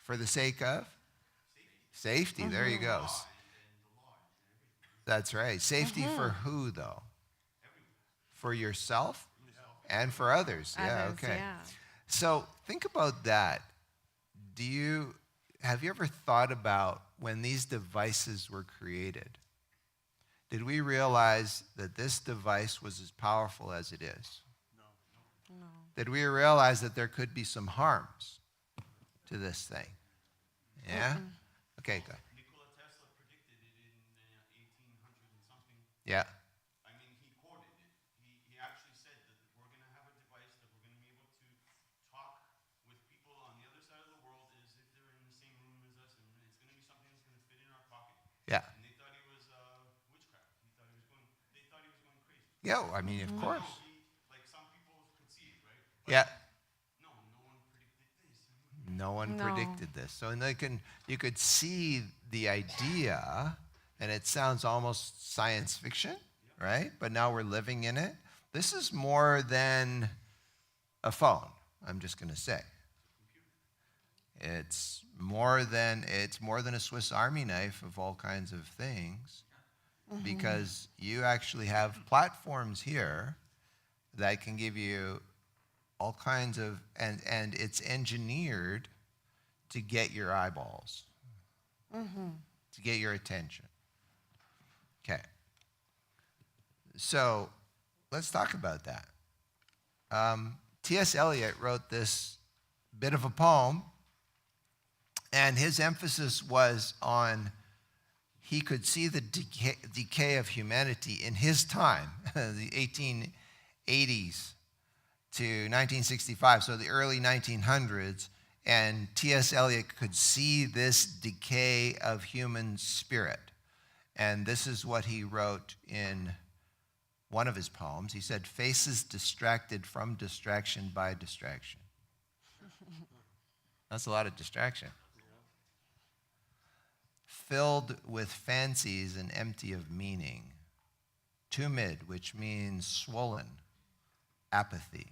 For the sake of? Safety. There you go. That's right. Safety for who, though? For yourself and for others. Yeah, Others, okay. yeah. So think about that. Have you ever thought about when these devices were created? Did we realize that this device was as powerful as it is? No. Did we realize that there could be some harms to this thing? Yeah? Okay, go ahead. Nikola Tesla predicted it in 1800 and something. Yeah. I mean, he quoted it. He actually said that we're going to have a device that we're going to be able to talk with people on the other side of the world as if they're in the same room as us, and it's going to be something that's going to fit in our pocket. Yeah. And they thought he was witchcraft. They thought he was going crazy. Yeah, I mean, of course. Like some people could see it, right? But Yeah. no one predicted this. No one predicted this. So you could see the idea, and it sounds almost science fiction, right? But now we're living in it. This is more than a phone, I'm just going to say. It's more than a Swiss Army knife of all kinds of things, because you actually have platforms here that can give you all kinds of, and it's engineered to get your eyeballs, to get your attention. Okay. So let's talk about that. T.S. Eliot wrote this bit of a poem, and his emphasis was on he could see the decay of humanity in his time, the 1880s to 1965, so the early 1900s, and T.S. Eliot could see this decay of human spirit. And this is what he wrote in one of his poems. He said, "Faces distracted from distraction by distraction." That's a lot of distraction. Filled with fancies and empty of meaning. Tumid, which means swollen. Apathy,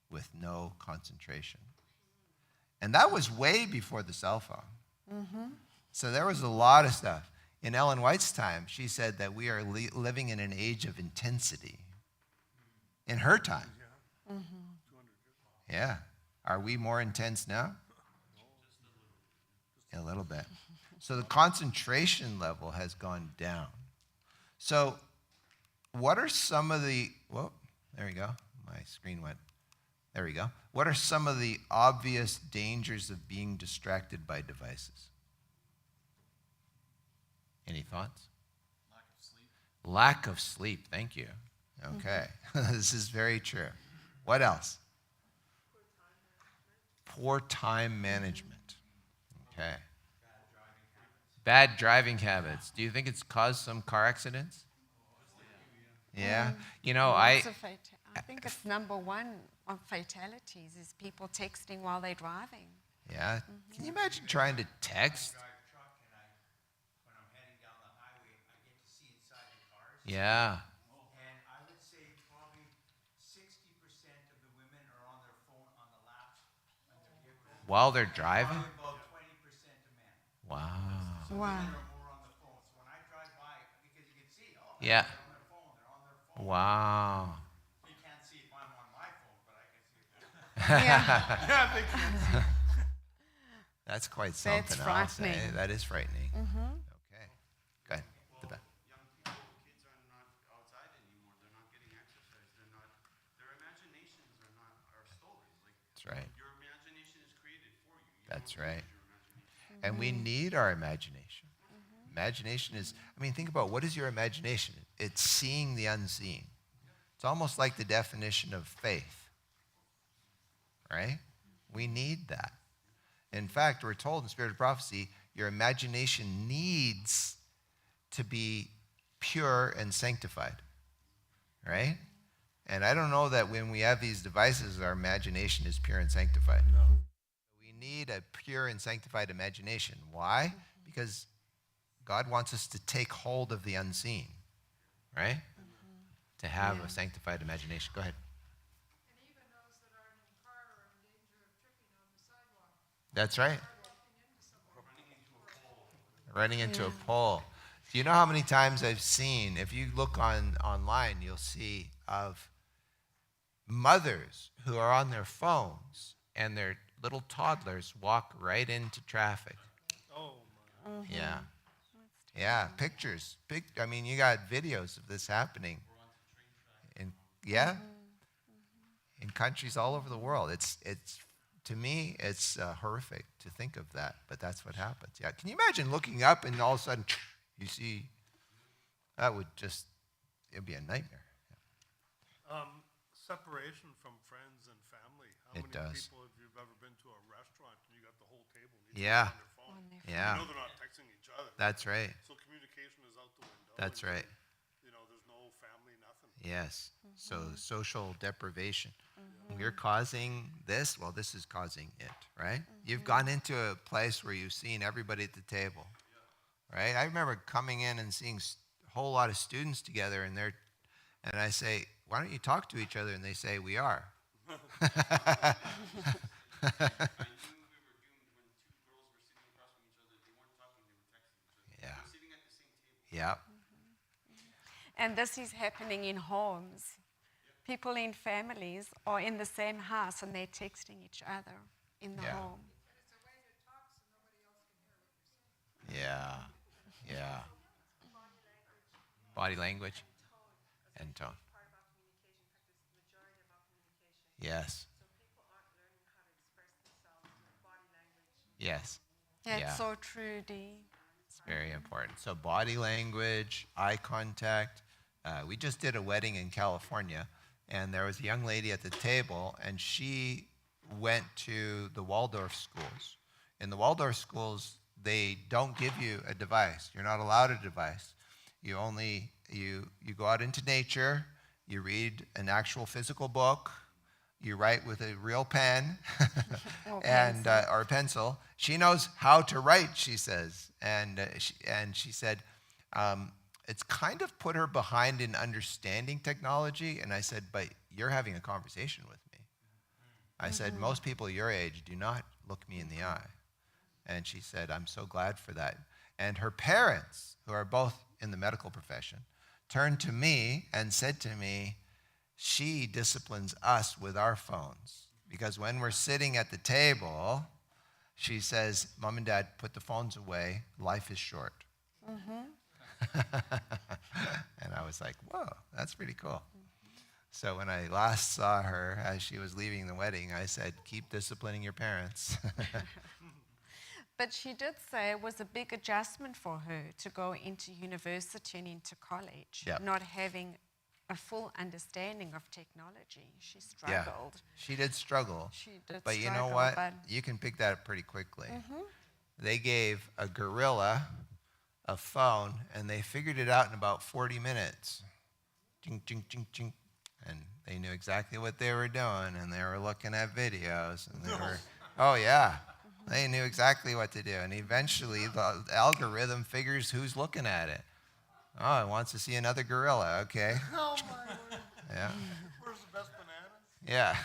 with no concentration. And that was way before the cell phone. So there was a lot of stuff. In Ellen White's time, she said that we are living in an age of intensity. In her time. Yeah. Are we more intense now? A little bit. So the concentration level has gone down. So what are some of the, whoa, there we go. My screen went, there we go. What are some of the obvious dangers of being distracted by devices? Any thoughts? Lack of sleep. Lack of sleep, thank you. Okay, this is very true. What else? Poor time management. Okay. Bad driving habits. Do you think it's caused some car accidents? Yeah. You know, I think it's number one of fatalities is people texting while they're driving. Yeah. Can you imagine trying to text? When I'm heading down the highway, I get to see inside the cars. Yeah. And I would say probably 60% of the women are on their phone on the laps on their vehicle. While they're driving? Probably about 20% of men. Wow. So women are more on the phone. So when I drive by, because you can see, Yeah. they're on their phone, they're on their phone. Wow. You can't see if I'm on my phone, but I can see if they're Yeah. they can't see. That's quite something. That's I'll say. frightening. That is frightening. Okay. Go ahead. Well, young people, kids are not outside anymore. They're not getting exercise. Their imaginations are stolen. Like, That's right. your imagination is created for you. That's right. And we need our imagination. Imagination is, think about what is your imagination? It's seeing the unseen. It's almost like the definition of faith, right? We need that. In fact, we're told in Spirit of Prophecy, your imagination needs to be pure and sanctified, right? And I don't know that when we have these devices, our imagination is pure and sanctified. No. We need a pure and sanctified imagination. Why? Because God wants us to take hold of the unseen, right? To have a sanctified imagination. Go ahead. And even those that aren't in the car are in danger of tripping on the sidewalk. That's right. running into a pole. Do you know how many times I've seen, if you look online, you'll see of mothers who are on their phones and their little toddlers walk right into traffic. Oh, my. Yeah. Yeah, pictures. I mean, you got videos of this happening. Yeah, in countries all over the world. It's to me, it's horrific to think of that, but that's what happens. Yeah, can you imagine looking up and all of a sudden you see? That would just, it'd be a nightmare. Separation from friends and family. How It many does. people, if you've ever been to a restaurant and you got the whole table and Yeah. on their phone, Yeah, you know they're not texting each other. that's right. So communication is out the window. That's and, right. You know, there's no family, nothing. Yes. So social deprivation. You're causing this. Well, this is causing it, right? You've gone into a place where you've seen everybody at the table, right? I remember coming in and seeing a whole lot of students together, and I say, "Why don't you talk to each other?" And they say, "We are." I knew we were doomed when two girls were sitting across from each other. They weren't talking, they were texting each other. Yeah. They were sitting at the same table. Yep. And this is happening in homes. People in families are in the same house and they're texting each other in the Yeah. home. Yeah. Yeah. Body language and tone. Yes. Yes. That's Yeah. so true, Dee. It's very important. So body language, eye contact. We just did a wedding in California, and there was a young lady at the table, and she went to the Waldorf schools. In the Waldorf schools, they don't give you a device. You're not allowed a device. You only you go out into nature. You read an actual physical book. You write with a real pen and or a pencil. She knows how to write, she says, and she said it's kind of put her behind in understanding technology. And I said, but you're having a conversation with me. I said, most people your age do not look me in the eye. And she said, I'm so glad for that. And her parents, who are both in the medical profession, turned to me and said to me, she disciplines us with our phones. Because when we're sitting at the table, she says, Mom and Dad, put the phones away. Life is short. And I was like, whoa, that's pretty cool. So when I last saw her as she was leaving the wedding, I said, keep disciplining your parents. But she did say it was a big adjustment for her to go into university and into college, Yep. not having a full understanding of technology. She Yeah, struggled. she did struggle. She did But you know struggle, what? but- You can pick that up pretty quickly. They gave a gorilla a phone, and they figured it out in about 40 minutes. Ching, ching, ching, ching. And they knew exactly what they were doing, and they were looking at videos, and they were, oh yeah, they knew exactly what to do. And eventually, the algorithm figures who's looking at it. Oh, it wants to see another gorilla. Okay. Oh, my word. Yeah. Where's the best bananas? Yeah.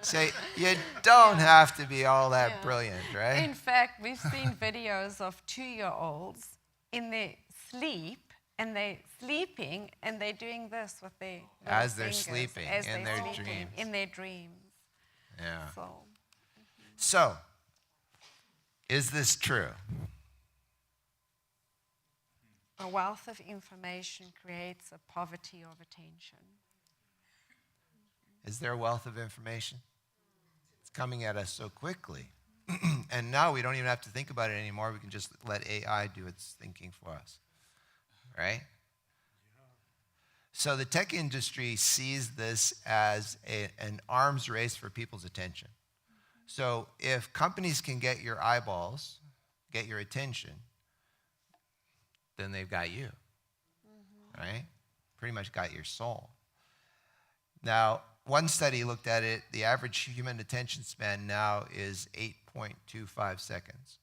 Say, you don't have to be all that Yeah. brilliant, right? In fact, we've seen videos of 2-year-olds in their sleep, and they're sleeping, and they're doing this with their little As they're fingers, sleeping, as in they're their sleeping, dreams. in their dreams. Yeah. So, So, is this true? a wealth of information creates a poverty of attention. Is there a wealth of information? It's coming at us so quickly. And now we don't even have to think about it anymore. We can just let AI do its thinking for us. Right? So the tech industry sees this as an arms race for people's attention. So if companies can get your eyeballs, get your attention, then they've got you. Right? Pretty much got your soul. Now, one study looked at it. The average human attention span now is 8.25 seconds.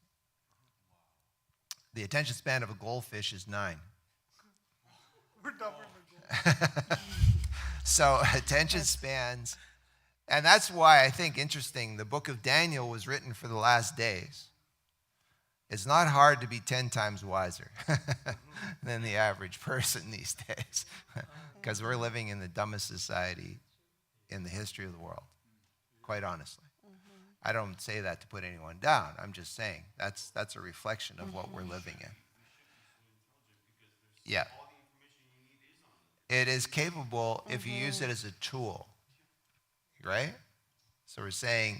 The attention span of a goldfish is 9. We're doubling the goal. So attention spans, and that's why I think interesting, the book of Daniel was written for the last days. It's not hard to be 10 times wiser than the average person these days because we're living in the dumbest society in the history of the world, quite honestly. I don't say that to put anyone down. I'm just saying that's a reflection of what we're living in. Yeah. It is capable if you use it as a tool, right? So we're saying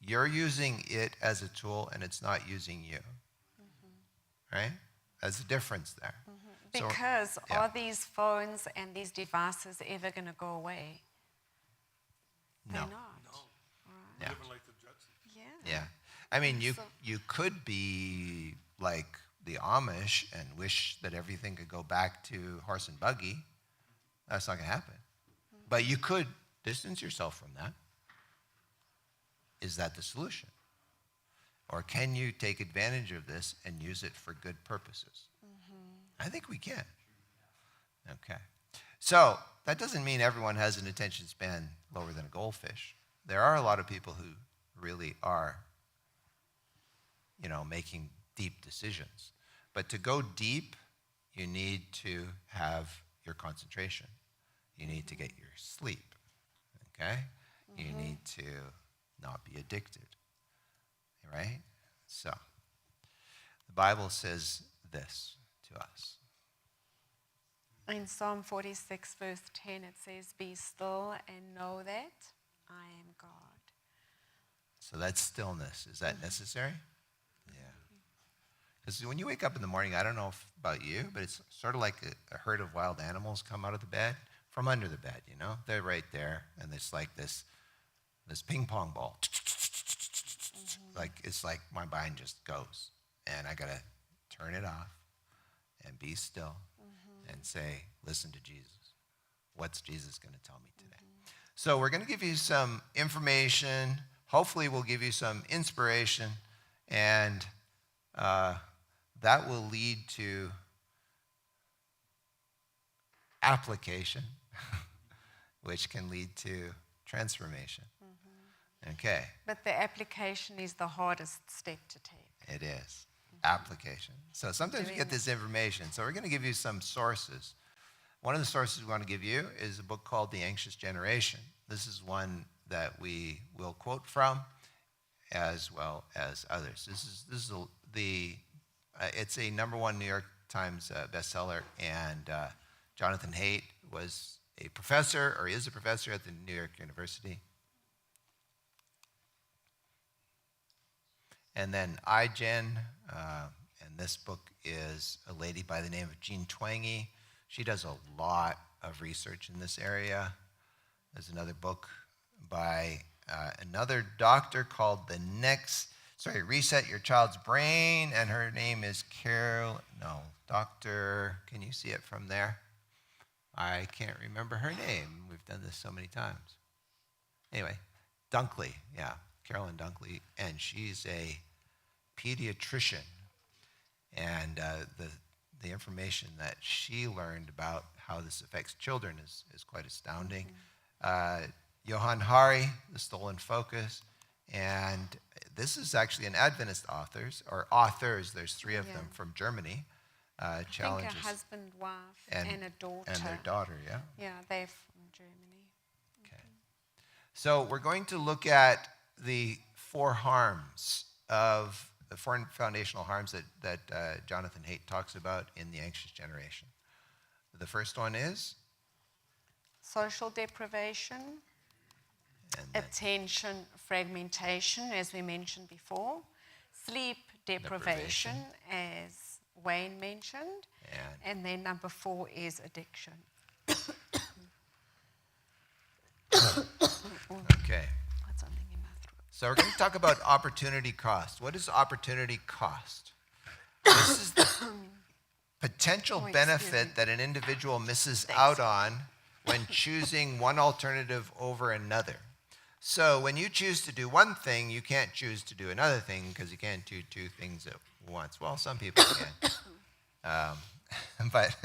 you're using it as a tool and it's not using you, right? There's a difference there. So- Because yeah. are these phones and these devices ever going to go away? No. They're not. Yeah. Living like the Jetsons. Yeah. Yeah. I mean, So- you could be like the Amish and wish that everything could go back to horse and buggy. That's not going to happen. But you could distance yourself from that. Is that the solution? Or can you take advantage of this and use it for good purposes? I think we can. Okay. So that doesn't mean everyone has an attention span lower than a goldfish. There are a lot of people who really are, making deep decisions. But to go deep, you need to have your concentration. You need to get your sleep, okay? You need to not be addicted, right? So the Bible says this to us. In Psalm 46, verse 10, it says, "Be still and know that I am God." So that's stillness. Is that necessary? Yeah. Because when you wake up in the morning, I don't know about you, but it's sort of like a herd of wild animals come out of the bed, from under the bed, They're right there, and it's like this ping pong ball. It's like my mind just goes, and I got to turn it off and be still and say, listen to Jesus. What's Jesus going to tell me today? So we're going to give you some information. Hopefully we'll give you some inspiration, and that will lead to application, which can lead to transformation. Okay, But the application is the hardest step to take. it is. Application. So sometimes we get this information. So we're going to give you some sources. One of the sources we want to give you is a book called The Anxious Generation. This is one that we will quote from, as well as others. It's a #1 New York Times bestseller, and Jonathan Haidt was a professor, or is a professor at the New York University. And then iGen, and this book is a lady by the name of Jean Twenge. She does a lot of research in this area. There's another book by another doctor called Reset Your Child's Brain, and her name is Dr., can you see it from there? I can't remember her name. We've done this so many times. Anyway, Dunkley, Carolyn Dunkley, and she's a pediatrician. And the information that she learned about how this affects children is quite astounding. Johann Hari, The Stolen Focus, and this is actually an Adventist authors. There's 3 of them from Germany. I Challenges. think a husband, wife, and a daughter. And their daughter, yeah. Yeah, they're from Germany. Okay. So we're going to look at the 4 harms of the 4 foundational harms that Jonathan Haidt talks about in The Anxious Generation. The first one is? Social deprivation, And then attention fragmentation, as we mentioned before, sleep deprivation, as Wayne mentioned, and then number 4 is addiction. Okay. Got something in my throat. So we're going to talk about opportunity cost. What is opportunity cost? This is the potential benefit that an individual misses out on when choosing one alternative over another. So when you choose to do one thing, you can't choose to do another thing because you can't do 2 things at once. Well, some people can. But,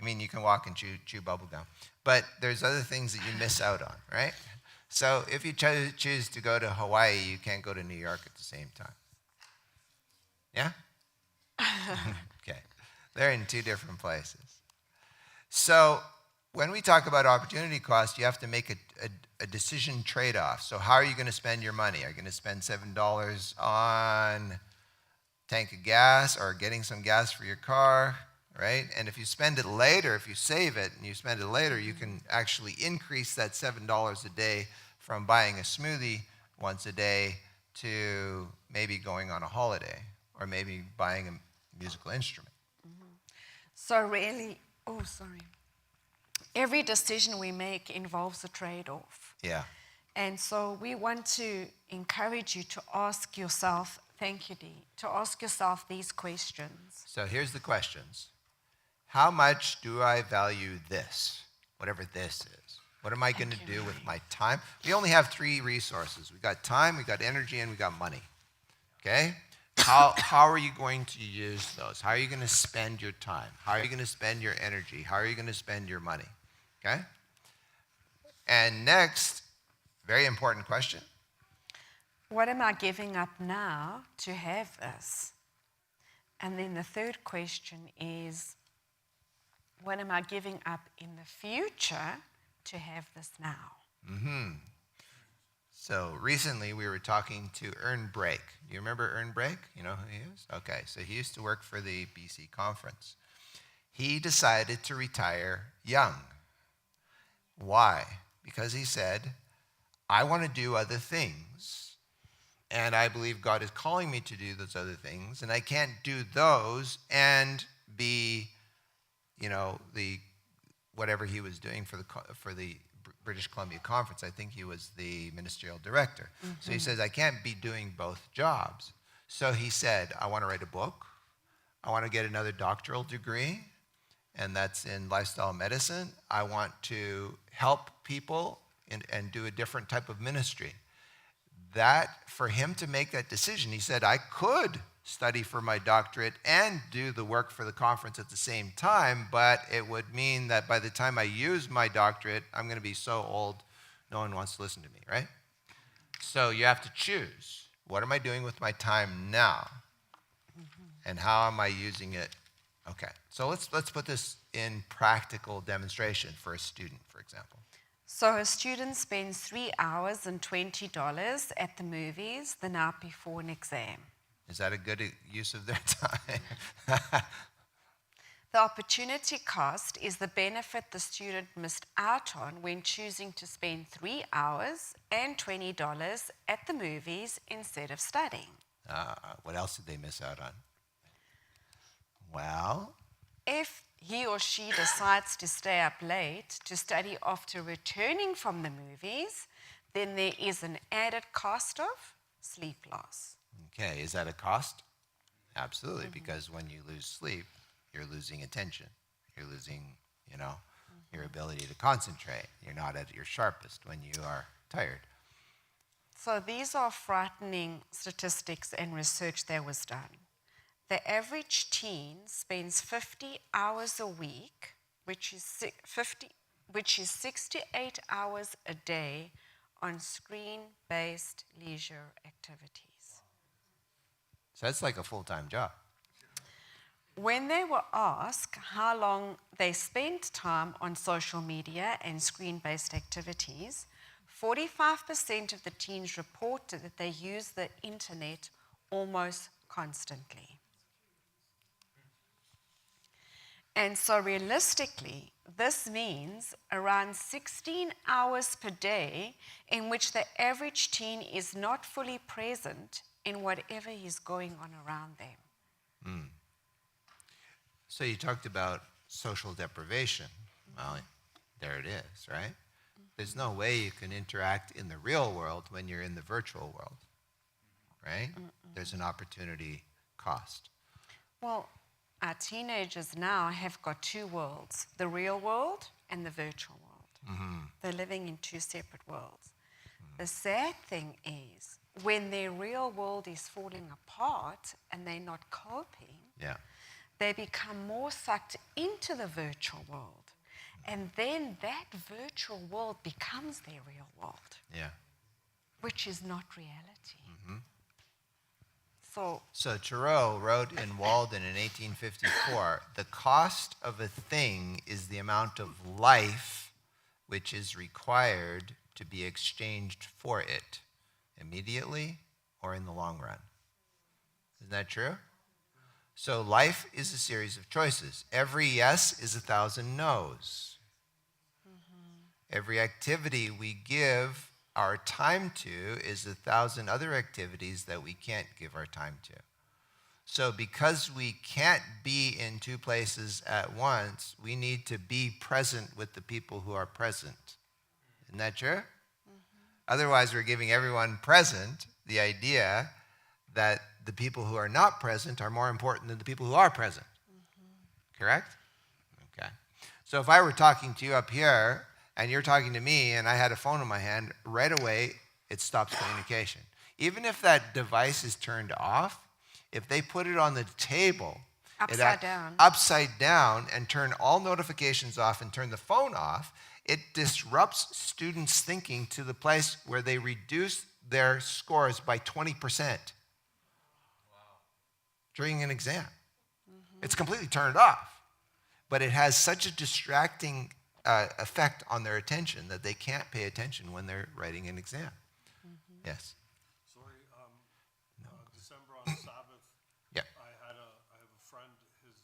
you can walk and chew bubble gum. But there's other things that you miss out on, right? So if you choose to go to Hawaii, you can't go to New York at the same time. Yeah? Okay. They're in two different places. So when we talk about opportunity cost, you have to make a decision trade-off. So how are you going to spend your money? Are you going to spend $7 on tank of gas or getting some gas for your car, right? And if you spend it later, if you save it and you spend it later, you can actually increase that $7 a day from buying a smoothie once a day to maybe going on a holiday or maybe buying a musical instrument. So really, every decision we make involves a trade-off. Yeah. And so we want to encourage you to ask yourself, thank you, Dee, to ask yourself these questions. So here's the questions. How much do I value this, whatever this is? What am I going to do with my time? We only have 3 resources. We got time, we got energy, and we got money. Okay? How are you going to use those? How are you going to spend your time? How are you going to spend your energy? How are you going to spend your money? Okay? And next, very important question. What am I giving up now to have this? And then the third question is, what am I giving up in the future to have this now? So recently we were talking to Ern Brake. Do you remember Ern Brake? You know who he is? Okay, so he used to work for the BC conference. He decided to retire young. Why? Because he said, I want to do other things, and I believe God is calling me to do those other things, and I can't do those and be, the whatever he was doing for the British Columbia Conference. I think he was the ministerial director. So he says, I can't be doing both jobs. So he said, I want to write a book. I want to get another doctoral degree, and that's in lifestyle medicine. I want to help people and do a different type of ministry. That, for him to make that decision, he said, I could study for my doctorate and do the work for the conference at the same time, but it would mean that by the time I use my doctorate, I'm going to be so old, no one wants to listen to me, right? So you have to choose. What am I doing with my time now? And how am I using it? Okay, so let's put this in practical demonstration for a student, for example. So a student spends 3 hours and $20 at the movies the night before an exam. Is that a good use of their time? The opportunity cost is the benefit the student missed out on when choosing to spend 3 hours and $20 at the movies instead of studying. What else did they miss out on? Well, If he or she decides to stay up late to study after returning from the movies, then there is an added cost of sleep loss. okay, is that a cost? Absolutely, because when you lose sleep, you're losing attention. You're losing, your ability to concentrate. You're not at your sharpest when you are tired. So these are frightening statistics and research that was done. The average teen spends 50 hours a week, which is 68 hours a day on screen-based leisure activities. So that's like a full-time job. When they were asked how long they spent time on social media and screen-based activities, 45% of the teens reported that they use the internet almost constantly. And so realistically, this means around 16 hours per day in which the average teen is not fully present in whatever is going on around them. So you talked about social deprivation. Well, there it is, right? There's no way you can interact in the real world when you're in the virtual world, right? There's an opportunity cost. Well, our teenagers now have got 2 worlds, the real world and the virtual world. They're living in 2 separate worlds. The sad thing is, when their real world is falling apart and they're not coping, Yeah. they become more sucked into the virtual world. And then that virtual world becomes their real world, Yeah. which is not reality. So Thoreau wrote in Walden in 1854, the cost of a thing is the amount of life which is required to be exchanged for it, immediately or in the long run. Isn't that true? So life is a series of choices. Every yes is 1,000 no's. Every activity we give our time to is 1,000 other activities that we can't give our time to. So because we can't be in two places at once, we need to be present with the people who are present. Isn't that true? Otherwise, we're giving everyone present the idea that the people who are not present are more important than the people who are present. Correct? Okay. So if I were talking to you up here and you're talking to me and I had a phone in my hand, right away it stops communication. Even if that device is turned off, if they put it on the table upside down and turn all notifications off and turn the phone off, it disrupts students' thinking to the place where they reduce their scores by 20% during an exam. It's completely turned off, but it has such a distracting effect on their attention that they can't pay attention when they're writing an exam. Yes. Sorry, December on Sabbath, Yeah. I have a friend, his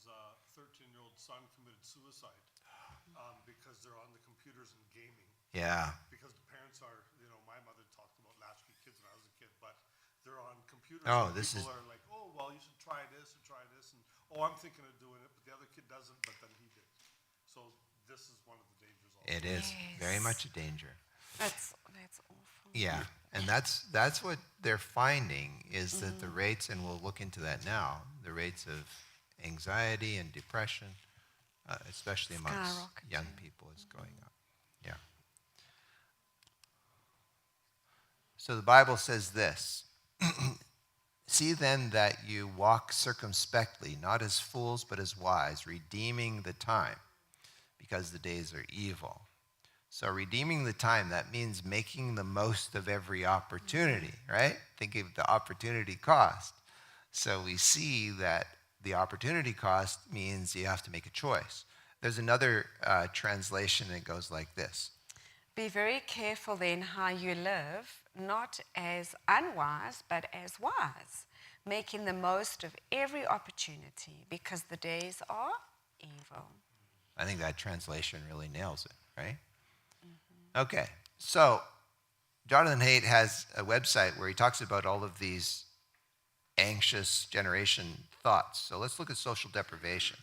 13-year-old son committed suicide because they're on the computers and gaming. Yeah. Because the parents are, my mother talked about latchkey kids when I was a kid, but they're on computers. Oh, and this people is- are like, oh, well, you should try this and try this. And, oh, I'm thinking of doing it, but the other kid doesn't, but then he did. So this is one of the dangers also. It is very much a danger. That's awful. Yeah, and that's what they're finding is that the rates, and we'll look into that now, the rates of anxiety and depression, especially amongst Skyrocketing. young people, is going up. Yeah. So the Bible says this, see then that you walk circumspectly, not as fools, but as wise, redeeming the time, because the days are evil. So redeeming the time, that means making the most of every opportunity, right? Think of the opportunity cost. So we see that the opportunity cost means you have to make a choice. There's another translation that goes like this. Be very careful then how you live, not as unwise, but as wise, making the most of every opportunity, because the days are evil. I think that translation really nails it, right? Okay, so Jonathan Haidt has a website where he talks about all of these anxious generation thoughts. So let's look at social deprivation.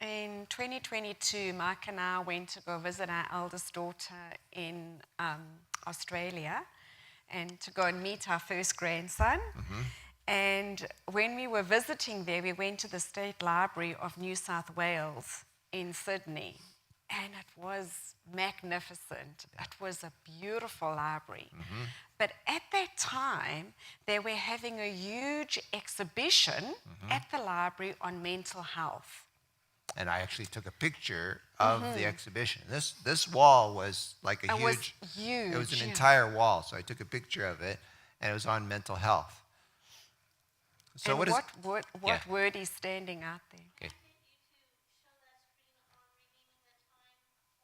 In 2022, Mike and I went to go visit our eldest daughter in Australia and to go and meet our first grandson. And when we were visiting there, we went to the State Library of New South Wales in Sydney. And it was magnificent. It was a beautiful library. But at that time, they were having a huge exhibition at the library on mental health. And I actually took a picture of the exhibition. This wall was like a It was huge. It was an yeah. entire wall. So I took a picture of it, and it was on mental health. So And what what word is standing out there? Okay.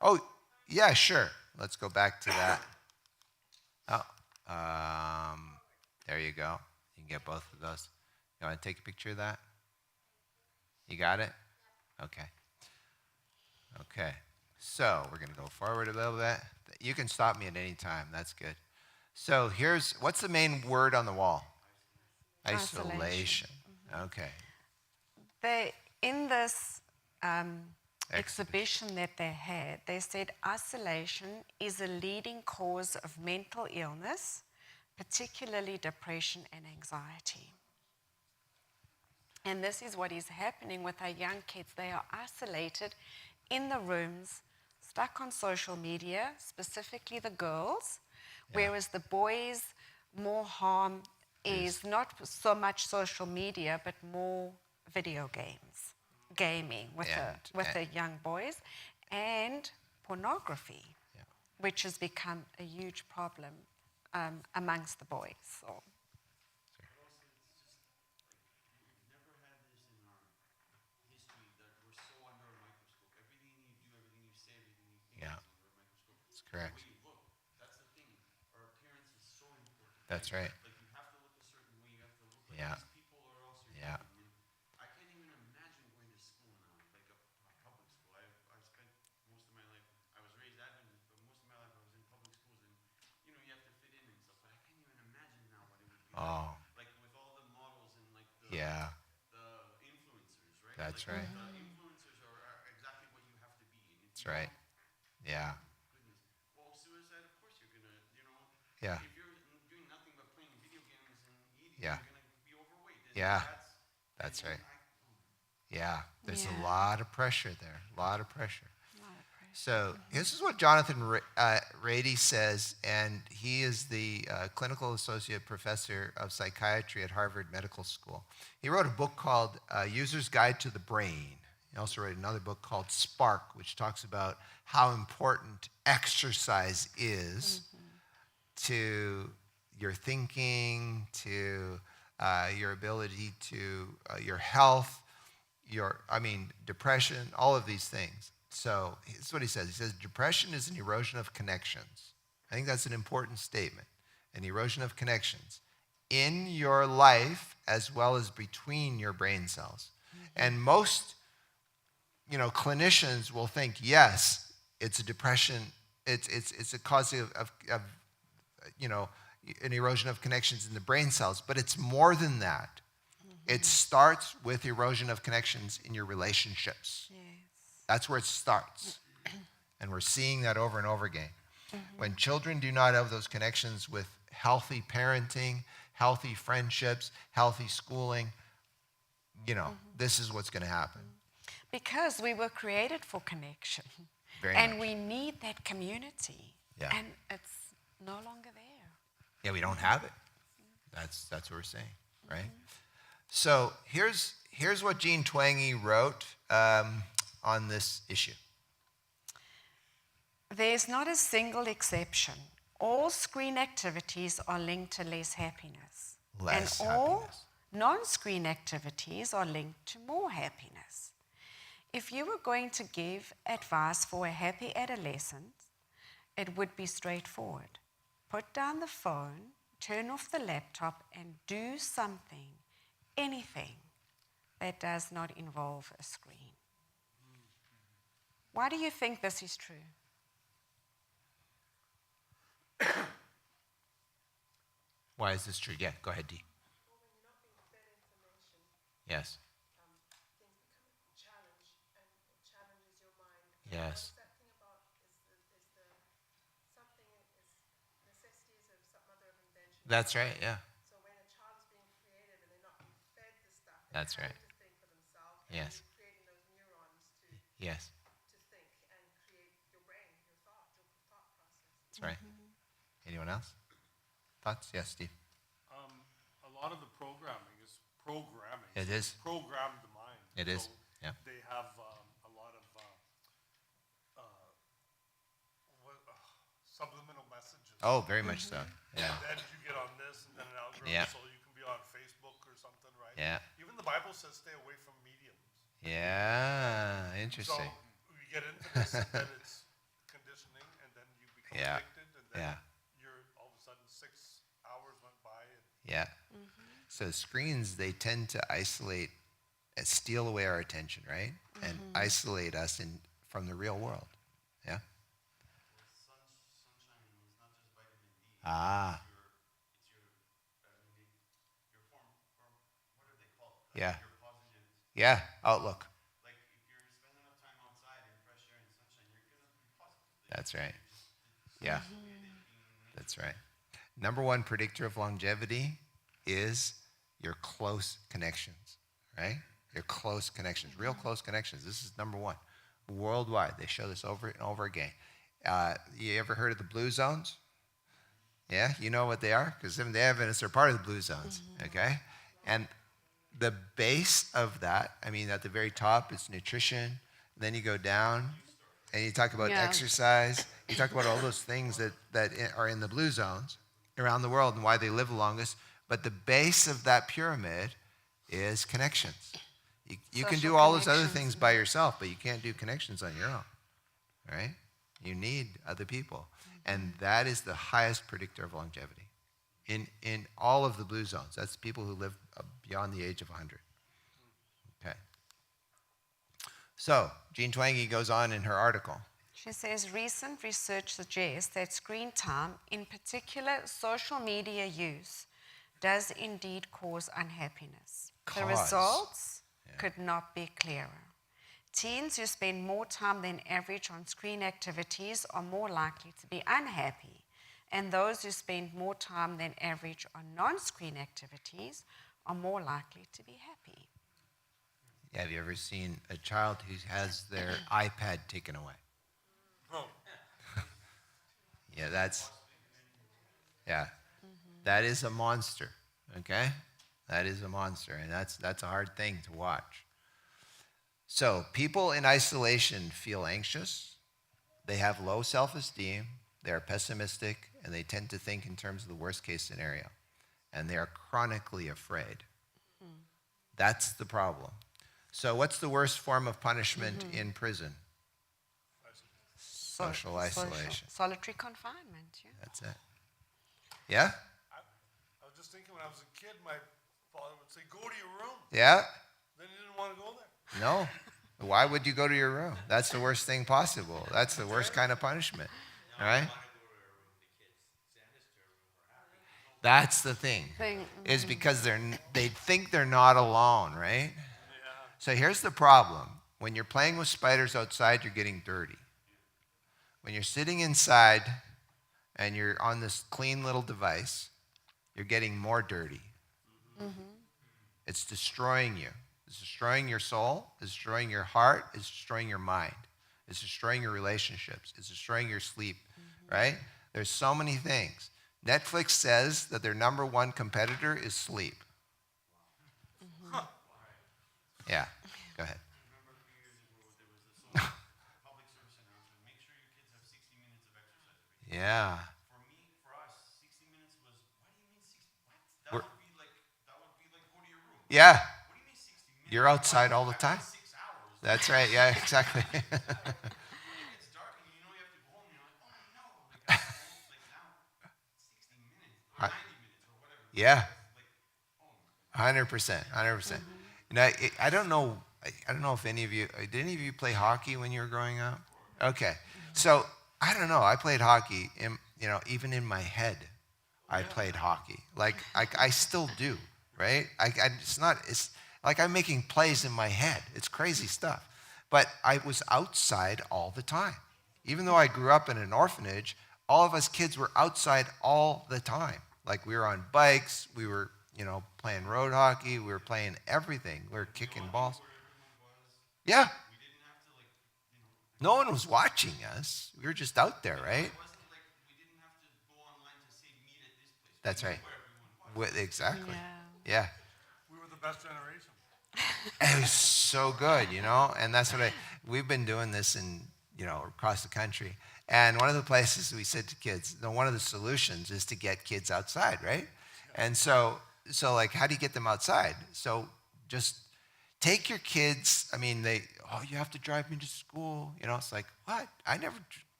Oh, yeah, sure. Let's go back to that. Oh, there you go. You can get both of those. You want to take a picture of that? You got it? Okay. Okay. So we're going to go forward a little bit. You can stop me at any time. That's good. So what's the main word on the wall? Isolation. Okay. In this exhibition that they had, they said isolation is a leading cause of mental illness, particularly depression and anxiety. And this is what is happening with our young kids. They are isolated in the rooms, stuck on social media, specifically the girls, whereas the boys, more harm is not so much social media, but more video games, gaming with the young boys, and pornography, which has become a huge problem amongst the boys. So. Correct. The way you look. That's the thing. Our appearance is so important. That's right. Like you have to look a certain way. You have to look like Yeah. these people, or else you're Yeah. done. And I can't even imagine going to school now, like a public school. I spent most of my life. I was raised Adventist, but most of my life I was in public schools, and you know you have to fit in and stuff. But I can't even imagine now what it would be Oh. like with all the models and like Yeah. the influencers, right? That's like, right. The influencers are exactly what you have to be. And if That's you right. don't, Yeah. goodness. Well, suicide, of course you're gonna, Yeah. if you're doing nothing but playing video games and eating, Yeah. you're gonna be overweight. Yeah. That's right. oh, Yeah. There's a Yeah. lot of pressure there. A lot of pressure. A lot of pressure. So this is what Jonathan Rady says, and he is the clinical associate professor of psychiatry at Harvard Medical School. He wrote a book called User's Guide to the Brain. He also wrote another book called Spark, which talks about how important exercise is to your thinking, to your ability to your health, depression, all of these things. So here's what he says. He says, depression is an erosion of connections. I think that's an important statement. An erosion of connections in your life as well as between your brain cells. And most, clinicians will think, yes, it's a depression. It's a cause of an erosion of connections in the brain cells. But it's more than that. It starts with erosion of connections in your relationships. Yes. That's where it starts. And we're seeing that over and over again. When children do not have those connections with healthy parenting, healthy friendships, healthy schooling, this is what's going to happen. Because we were created for connection. Very and much. we need that community. Yeah. And it's no longer there. Yeah, we don't have it. That's what we're saying, right? So here's what Jean Twenge wrote on this issue. There's not a single exception. All screen activities are linked to less happiness. Less and all happiness. non-screen activities are linked to more happiness. If you were going to give advice for a happy adolescent, it would be straightforward. Put down the phone, turn off the laptop, and do something, anything, that does not involve a screen. Why do you think this is true? Why is this true? Yeah, go ahead, Dee. Well, when you're not being fed information, Yes. things become a challenge, and it challenges your mind. Yes. What's that thing about something is necessity is of some mother of invention. That's right, yeah. So when a child is being created and they're not being fed the stuff, That's they're right. having to think for themselves. Yes. And you're creating those neurons Yes, to think and create your brain, your thought process. that's right. Anyone else? Thoughts? Yes, Steve. A lot of the programming is programming. It So is. it's Program the mind. It is, So yeah. They have a lot of subliminal messages. Oh, very much so. Yeah. And then you get on this and then an algorithm, Yeah. so you can be on Facebook or something, right? Yeah. Even the Bible says stay away from mediums. Yeah, So interesting. we get into this and then it's conditioning and then you become Yeah. addicted and then Yeah. you're all of a sudden 6 hours went by and Yeah. So screens, they tend to isolate, steal away our attention, right? And isolate us from the real world. Yeah? sunshine is not just vitamin D. Ah, Your form, or what are they called? Yeah. Your positive. yeah, outlook. Like if you're spending enough time outside in fresh air and sunshine, you're gonna be positive. That's right. Yeah, that's right. Number one predictor of longevity is your close connections, right? Your close connections, real close connections. This is number one. Worldwide, they show this over and over again. You ever heard of the blue zones? Yeah, you know what they are? Because Seventh Day Adventists are part of the blue zones, okay? And the base of that, at the very top, is nutrition. Then you go down, and you talk about Yeah. exercise. You talk about all those things that are in the blue zones around the world and why they live the longest. But the base of that pyramid is connections. You can do Social all those other connections. things by yourself, but you can't do connections on your own, right? You need other people. And that is the highest predictor of longevity in all of the blue zones. That's people who live beyond the age of 100. Okay. So, Jean Twenge goes on in her article. She says recent research suggests that screen time, in particular social media use, does indeed cause unhappiness. The results could not be clearer. Teens who spend more time than average on screen activities are more likely to be unhappy, and those who spend more time than average on non-screen activities are more likely to be happy. Have you ever seen a child who has their iPad taken away? Yeah, that is a monster, okay? That is a monster, and that's a hard thing to watch. So people in isolation feel anxious, they have low self-esteem, they're pessimistic, and they tend to think in terms of the worst case scenario, and they are chronically afraid. That's the problem. So what's the worst form of punishment in prison? Social isolation. Solitary confinement, yeah. That's it. Yeah? I was just thinking when I was a kid, my father would say, go to your room. Yeah? Then he didn't want to go there. No. Why would you go to your room? That's the worst thing possible. That's the worst kind of punishment. All right? That's the thing. Is because they think they're not alone, right? Yeah. So here's the problem. When you're playing with spiders outside, you're getting dirty. When you're sitting inside and you're on this clean little device, you're getting more dirty. It's destroying you. It's destroying your soul. It's destroying your heart. It's destroying your mind. It's destroying your relationships. It's destroying your sleep, right? There's so many things. Netflix says that their number one competitor is sleep. Yeah, go ahead. Remember a few years ago there was this public service announcement, make sure your kids have 60 minutes of exercise every day. Yeah. For us, 60 minutes was, what do you mean 60? What? That would be like go to your room. Yeah. What do you mean 60 minutes? You're outside all the time. 6 hours. That's right. Yeah, exactly. It's dark and you know you have to go home. You're like, oh no. Like, now, 60 minutes or 90 minutes or whatever. Yeah. Like, 100%. 100%. You know, I don't know if any of you, did any of you play hockey when you were growing up? Okay. So, I don't know. I played hockey, even in my head, I played hockey. Like, I still do, right? It's like I'm making plays in my head. It's crazy stuff. But I was outside all the time. Even though I grew up in an orphanage, all of us kids were outside all the time. Like, we were on bikes, we were playing road hockey. We were playing everything. We were kicking balls. Yeah. No one was watching us. We were just out there, right? it wasn't like we didn't have to go online to say meet at this place. That's right. Exactly. Yeah. Yeah. We were the best generation. It was so good, and that's what we've been doing this in, across the country. And one of the places we said to kids, one of the solutions is to get kids outside, right? And so like, how do you get them outside? So just take your kids. I mean, you have to drive me to school. It's like, what?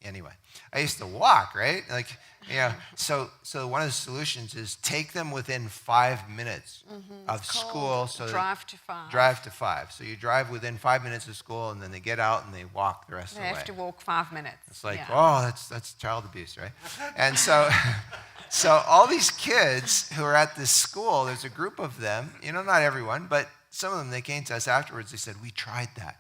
Anyway, I used to walk, right? Like, so one of the solutions is take them within 5 minutes of school. So drive to 5. Drive to 5. So you drive within 5 minutes of school, and then they get out and they walk the rest of the way. They have to walk 5 minutes. It's like, that's child abuse, right? And so all these kids who are at this school, there's a group of them, not everyone, but some of them, they came to us afterwards. They said, we tried that.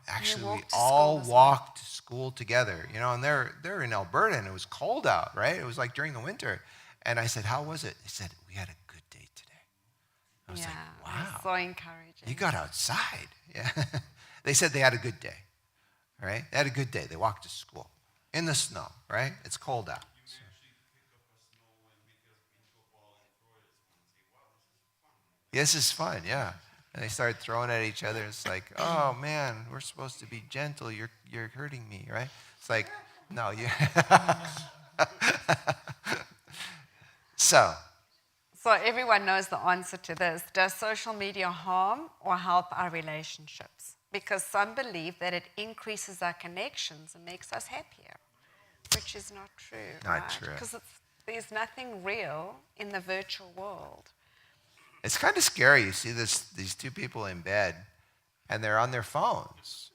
Actually, we all walked to school together, and they're in Alberta, and it was cold out, right? It was like during the winter. And I said, how was it? They said, we had a good day today. I was like, wow. So encouraging. You got outside. Yeah. They said they had a good day, right? They had a good day. They walked to school in the snow, right? It's cold out. You can actually pick up a snow and make it into a ball and throw it at someone and say, wow, this is fun. This is fun, yeah. And they started throwing at each other. It's like, oh man, we're supposed to be gentle. You're hurting me, right? It's like, no, you. So everyone knows the answer to this. Does social media harm or help our relationships? Because some believe that it increases our connections and makes us happier. which is not true. Not true. Because there's nothing real in the virtual world. It's kind of scary. You see these two people in bed, and they're on their phones.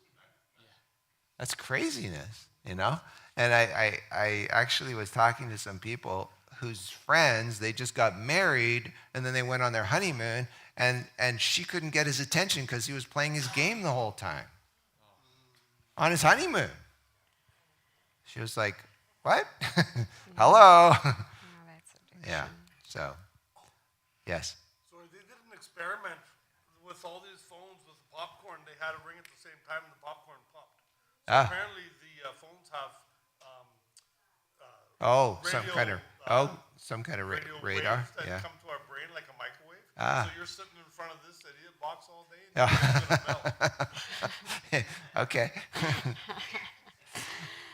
That's craziness, you know? And I actually was talking to some people whose friends, they just got married, and then they went on their honeymoon, and she couldn't get his attention because he was playing his game the whole time on his honeymoon. She was like, what? Hello? Oh, that's addiction. Yeah, so, yes. So they did an experiment with all these phones with popcorn. They had it ring at the same time and the popcorn popped. So Ah. apparently the phones have Some kind of radio radar. waves that Yeah. come to our brain like a microwave. Ah. So you're sitting in front of this idiot box all day and you're gonna melt. Okay.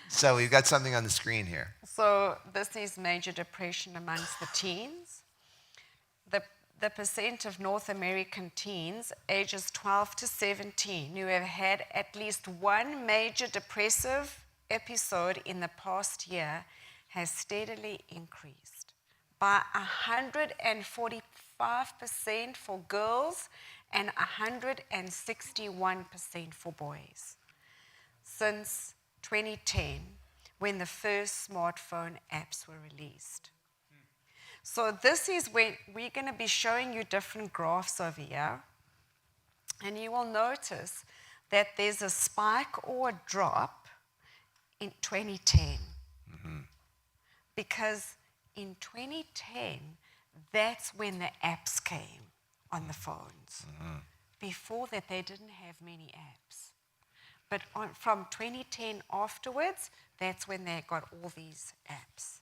So we've got something on the screen here. So this is major depression amongst the teens. The percent of North American teens ages 12 to 17 who have had at least one major depressive episode in the past year has steadily increased by 145% for girls and 161% for boys since 2010, when the first smartphone apps were released. So this is when we're going to be showing you different graphs over here, and you will notice that there's a spike or a drop in 2010. Because in 2010, that's when the apps came on the phones. Before that, they didn't have many apps. But from 2010 afterwards, that's when they got all these apps.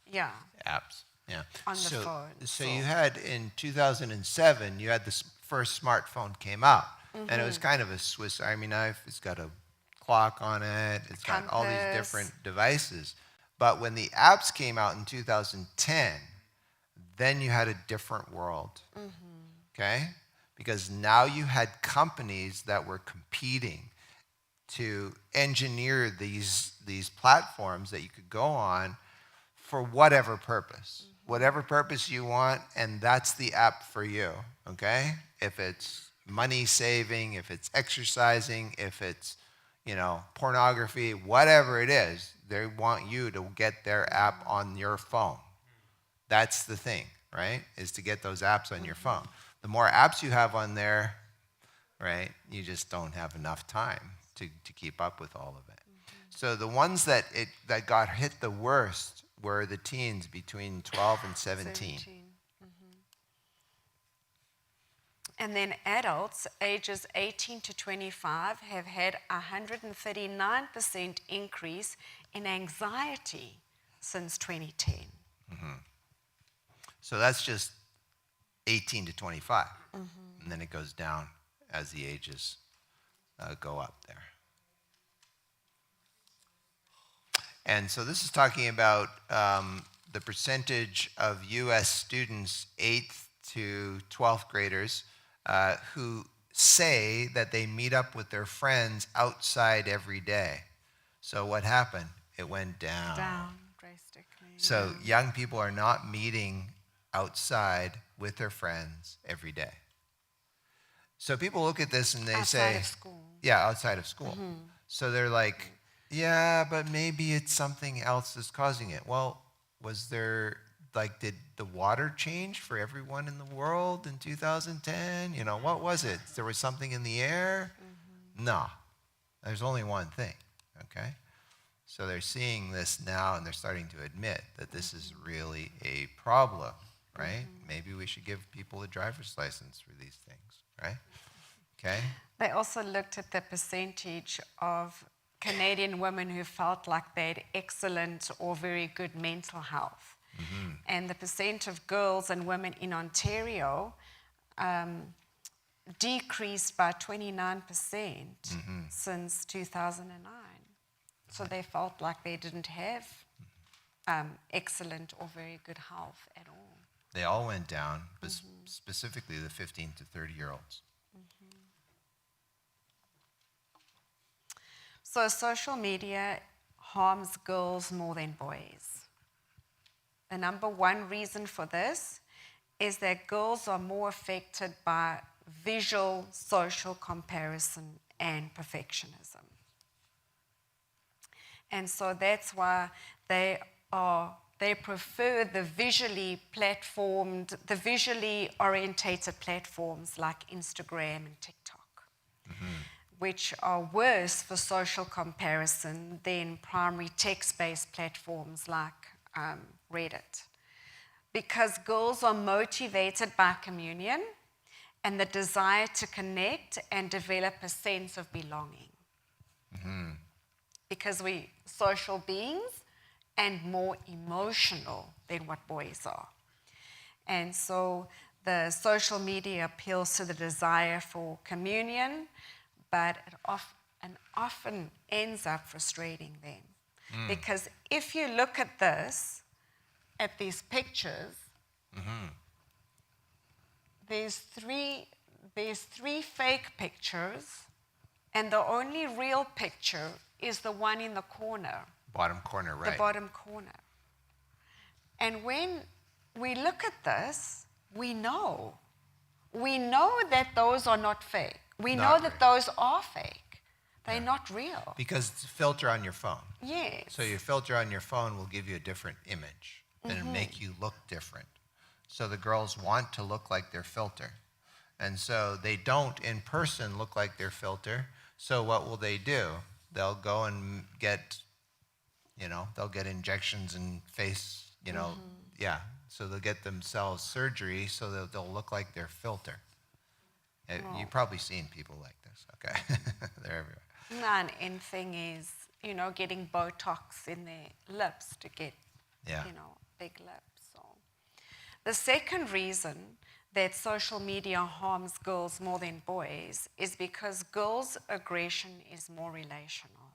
Yeah. Apps. Yeah. On the phone. So you had in 2007, you had the first smartphone came out, and it was kind of a Swiss Army knife. It's got a clock on it. It's got all these Compass. different devices. But when the apps came out in 2010, then you had a different world. Okay? Because now you had companies that were competing to engineer these platforms that you could go on for whatever purpose. Whatever purpose you want, and that's the app for you, okay? If it's money saving, if it's exercising, if it's, pornography, whatever it is, they want you to get their app on your phone. That's the thing, right? Is to get those apps on your phone. The more apps you have on there, right, you just don't have enough time to keep up with all of it. So the ones that got hit the worst were the teens between 12 and 17. And then adults ages 18 to 25 have had a 139% increase in anxiety since 2010. So that's just 18 to 25. And then it goes down as the ages go up there. And so this is talking about the percentage of U.S. students, 8th to 12th graders, who say that they meet up with their friends outside every day. So what happened? It went down. Down drastically. So young people are not meeting outside with their friends every day. So people look at this and they say... Outside of school. Yeah, outside of school. So they're like, yeah, but maybe it's something else that's causing it. Well, did the water change for everyone in the world in 2010? What was it? There was something in the air? No, there's only one thing, okay? So they're seeing this now and they're starting to admit that this is really a problem, right? Maybe we should give people a driver's license for these things, right? Okay? They also looked at the percentage of Canadian women who felt like they had excellent or very good mental health. And the percent of girls and women in Ontario decreased by 29% since 2009. So they felt like they didn't have excellent or very good health at all. They all went down, but specifically the 15 to 30-year-olds. So social media harms girls more than boys. The number one reason for this is that girls are more affected by visual social comparison and perfectionism. And so that's why they prefer the visually orientated platforms like Instagram and TikTok, which are worse for social comparison than primary text-based platforms like Reddit. Because girls are motivated by communion and the desire to connect and develop a sense of belonging. Because we're social beings and more emotional than what boys are. And so the social media appeals to the desire for communion, but it often ends up frustrating them. Because if you look at these pictures, there's three fake pictures, and the only real picture is the one in the corner. Bottom corner, right. The bottom corner. And when we look at this, we know that those are not fake. We know Not that real. those are fake. They're not real. Because it's a filter on your phone. Yes. So your filter on your phone will give you a different image and make you look different. So the girls want to look like their filter. And so they don't in person look like their filter. So what will they do? They'll go and get, they'll get injections in face, So they'll get themselves surgery so that they'll look like their filter. You've probably seen people like this, okay? They're everywhere. And thing is, getting Botox in their lips to get, big lips. So. The second reason that social media harms girls more than boys is because girls' aggression is more relational.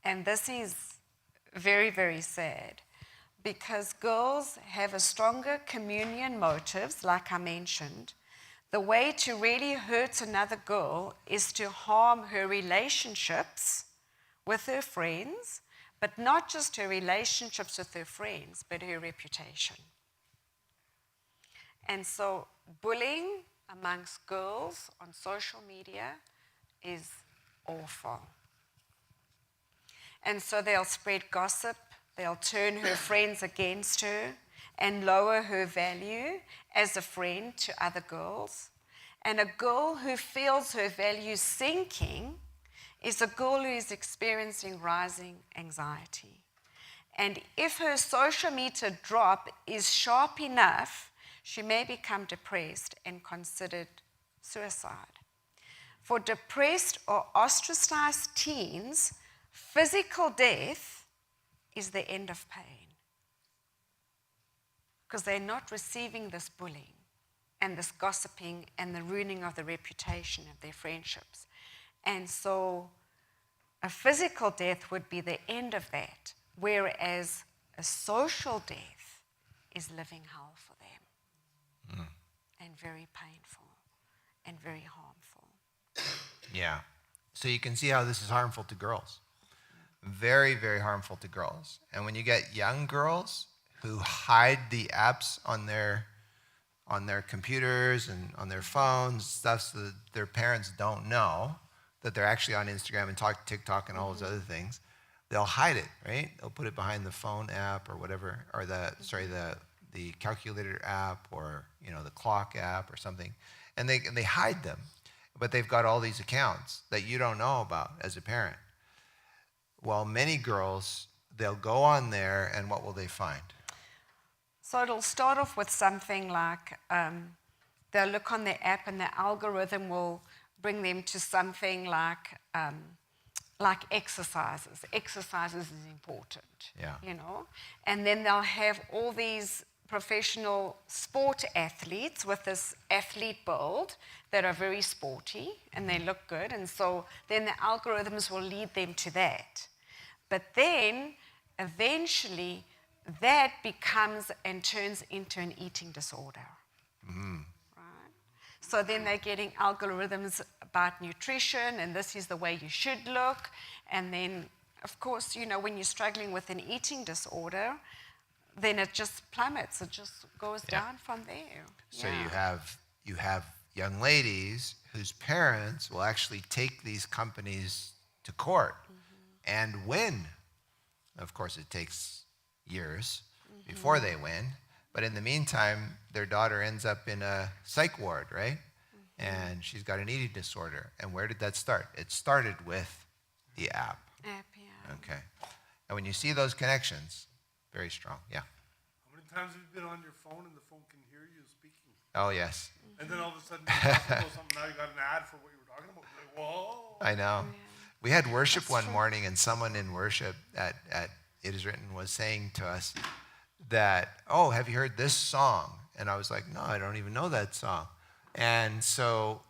And this is very, very sad because girls have a stronger communion motives, like I mentioned. The way to really hurt another girl is to harm her relationships with her friends, but not just her relationships with her friends, but her reputation. And so bullying amongst girls on social media is awful. And so they'll spread gossip, they'll turn her friends against her, and lower her value as a friend to other girls. And a girl who feels her value sinking is a girl who is experiencing rising anxiety. And if her social meter drop is sharp enough, she may become depressed and considered suicide. For depressed or ostracized teens, physical death is the end of pain, because they're not receiving this bullying and this gossiping and the ruining of the reputation of their friendships. And so a physical death would be the end of that, whereas a social death is living hell for them, and very painful and very harmful. Yeah. So you can see how this is harmful to girls. Very, very harmful to girls. And when you get young girls who hide the apps on their computers and on their phones, stuff so that their parents don't know that they're actually on Instagram and TikTok and all those other things, they'll hide it, right? They'll put it behind the phone app or whatever, or the calculator app, or the clock app or something, and they hide them, but they've got all these accounts that you don't know about as a parent. Well, many girls, they'll go on there, and what will they find? So it'll start off with something like they'll look on the app and the algorithm will bring them to something like exercises. Exercises is important, And then they'll have all these professional sport athletes with this athlete build that are very sporty and they look good. And so then the algorithms will lead them to that. But then eventually that becomes and turns into an eating disorder. Right? So then they're getting algorithms about nutrition, and this is the way you should look, and then of course, when you're struggling with an eating disorder, then it just plummets. It just goes down from there. So Yeah. you have young ladies whose parents will actually take these companies to court and win. Of course, it takes years before they win, but in the meantime, their daughter ends up in a psych ward, right? And she's got an eating disorder. And where did that start? It started with the app. App, yeah. Okay. And when you see those connections, very strong. Yeah. How many times have you been on your phone and the phone can hear you speaking? Oh, yes. And then all of a sudden, you're talking about something, now you got an ad for what you were talking about. You're like, whoa. I know. We had worship one morning, and someone in worship at It Is Written was saying to us that, oh, have you heard this song? And I was like, no, I don't even know that song. And so,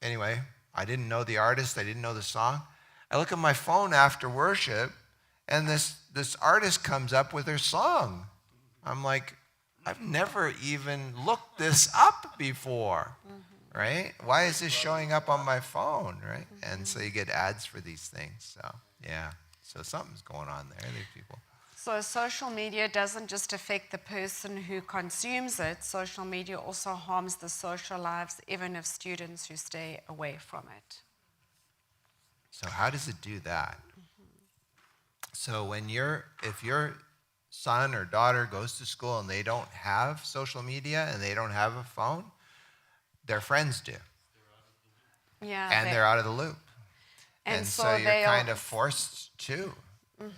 anyway, I didn't know the artist. I didn't know the song. I look at my phone after worship, and this artist comes up with her song. I'm like, I've never even looked this up before, right? Why is this showing up on my phone, right? And so you get ads for these things. So, yeah. So something's going on there. There's people. So social media doesn't just affect the person who consumes it. Social media also harms the social lives, even of students who stay away from it. So how does it do that? So if your son or daughter goes to school and they don't have social media and they don't have a phone, their friends do. Yeah. And they're out of the loop. And so you're they kind are- of forced to.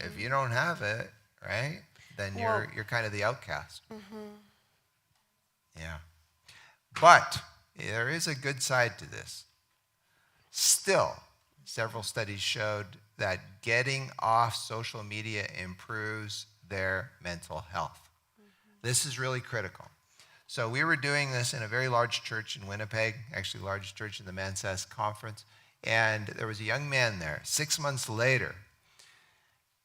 If you don't have it, right, then you're kind of the outcast. Yeah. But there is a good side to this. Still, several studies showed that getting off social media improves their mental health. This is really critical. So we were doing this in a very large church in Winnipeg, actually the largest church in the Mansas Conference, and there was a young man there. 6 months later,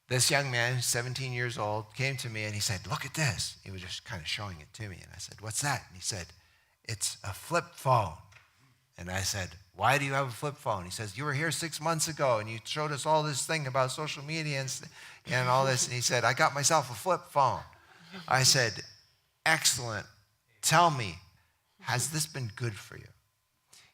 this young man, 17 years old, came to me and he said, look at this. He was just kind of showing it to me. And I said, what's that? And he said, it's a flip phone. And I said, why do you have a flip phone? He says, you were here 6 months ago and you showed us all this thing about social media and all this. And he said, I got myself a flip phone. I said, excellent. Tell me, has this been good for you?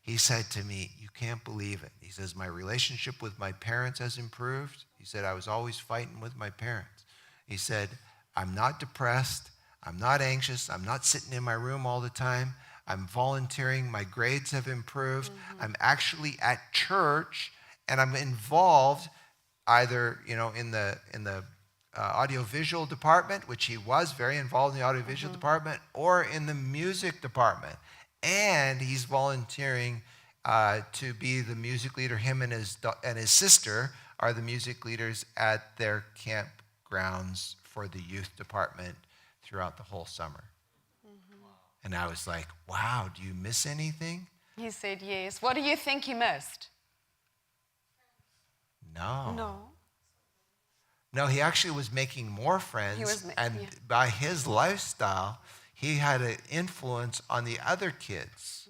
He said to me, you can't believe it. He says, my relationship with my parents has improved. He said, I was always fighting with my parents. He said, I'm not depressed. I'm not anxious. I'm not sitting in my room all the time. I'm volunteering. My grades have improved. I'm actually at church, and I'm involved either, in the audiovisual department, which he was very involved in the audiovisual department, or in the music department. And he's volunteering to be the music leader. Him and his sister are the music leaders at their campgrounds for the youth department throughout the whole summer. And I was like, wow, do you miss anything? He said yes. What do you think he missed? No. No, he actually was making more friends. By his lifestyle, he had an influence on the other kids.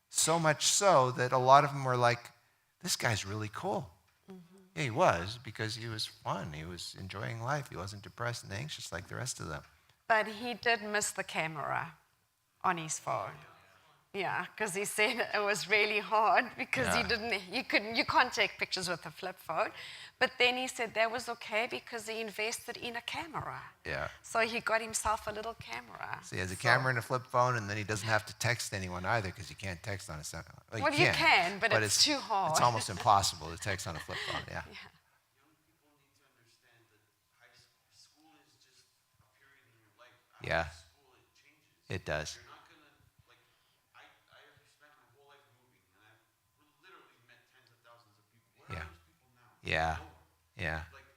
So much so that a lot of them were like, this guy's really cool. Yeah, he was, because he was fun. He was enjoying life. He wasn't depressed and anxious like the rest of them. But he did miss the camera on his phone. Yeah, because he said it was really hard because you can't take pictures with a flip phone. But then he said that was okay because he invested in a camera. Yeah. So he got himself a little camera. So he has a camera and a flip phone, and then he doesn't have to text anyone either because you can't text on a cell phone. Well, you can, but it's too hard. It's almost impossible to text on a flip phone, yeah. Young people need to understand that school is just a period in your life. Yeah. After school, it changes. It does. You're not gonna, I have spent my whole life moving, and I've literally met tens of thousands of people. Where Yeah. are those people now? Yeah. Nowhere. Yeah. Like,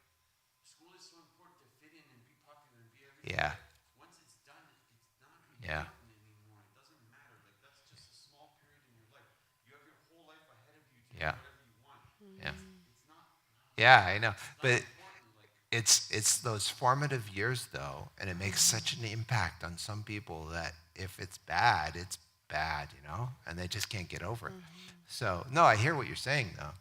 school is so important to fit in and be popular and be everything. Yeah. Once it's done, it's not Yeah. important anymore. It doesn't matter. Like, that's just a small period in your life. You have your whole life ahead of you to Yeah. do whatever you want. Yeah. It's not Yeah, I know. But important. Like, it's those formative years, though, and it makes such an impact on some people that if it's bad, and they just can't get over it. So, no, I hear what you're saying, though.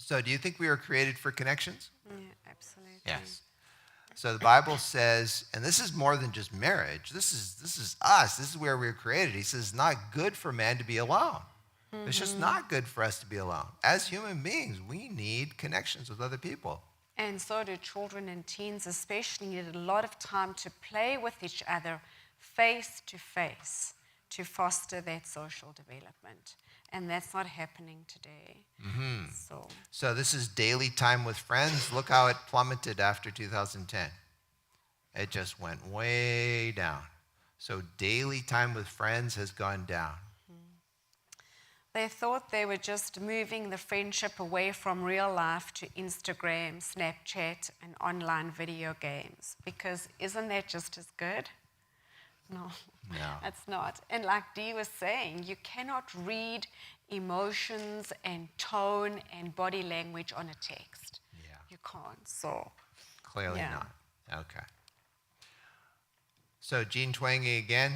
So do you think we were created for connections? Yeah, absolutely. Yes. So the Bible says, and this is more than just marriage. This is us. This is where we were created. He says, not good for man to be alone. It's just not good for us to be alone. As human beings, we need connections with other people. And so do children and teens, especially, need a lot of time to play with each other face to face to foster that social development. And that's not happening today. So this is daily time with friends. Look how it plummeted after 2010. It just went way down. So daily time with friends has gone down. They thought they were just moving the friendship away from real life to Instagram, Snapchat, and online video games. Because isn't that just as good? No, it's not. And like Dee was saying, you cannot read emotions and tone and body language on a text. Yeah. You can't. So Clearly yeah. not. Okay. So Jean Twenge again.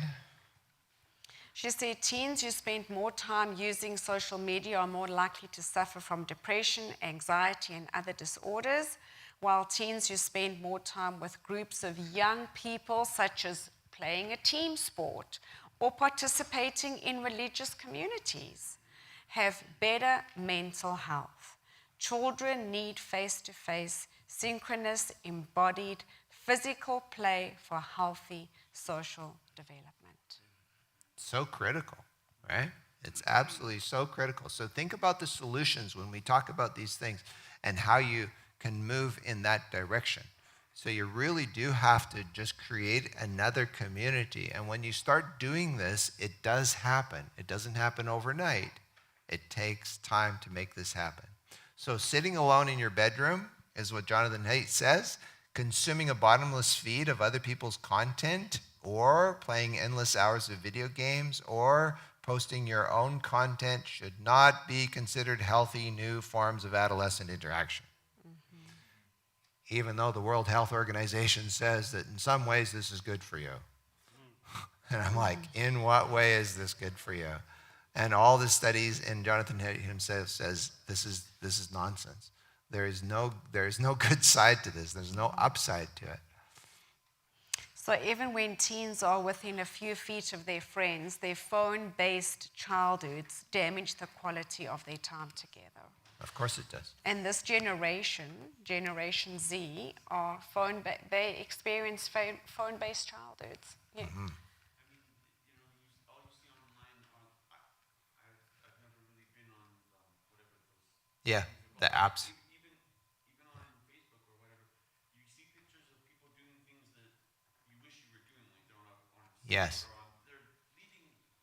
She said teens who spend more time using social media are more likely to suffer from depression, anxiety, and other disorders, while teens who spend more time with groups of young people, such as playing a team sport or participating in religious communities, have better mental health. Children need face-to-face, synchronous, embodied, physical play for healthy social development. So critical, right? It's absolutely so critical. So think about the solutions when we talk about these things and how you can move in that direction. So you really do have to just create another community. And when you start doing this, it does happen. It doesn't happen overnight. It takes time to make this happen. So sitting alone in your bedroom is what Jonathan Haidt says. Consuming a bottomless feed of other people's content, or playing endless hours of video games, or posting your own content should not be considered healthy new forms of adolescent interaction. Even though the World Health Organization says that in some ways this is good for you. And I'm like, in what way is this good for you? And all the studies, and Jonathan Haidt himself says this is nonsense. There is no good side to this. There's no upside to it. So even when teens are within a few feet of their friends, their phone-based childhoods damage the quality of their time together. Of course it does. And this generation, Generation Z, they experience phone-based childhoods. Yeah. All you see online I've never really been on whatever those. Yeah, the apps. Even on Facebook or whatever, you see pictures of people doing things that you wish you were doing, like they're on a Yes.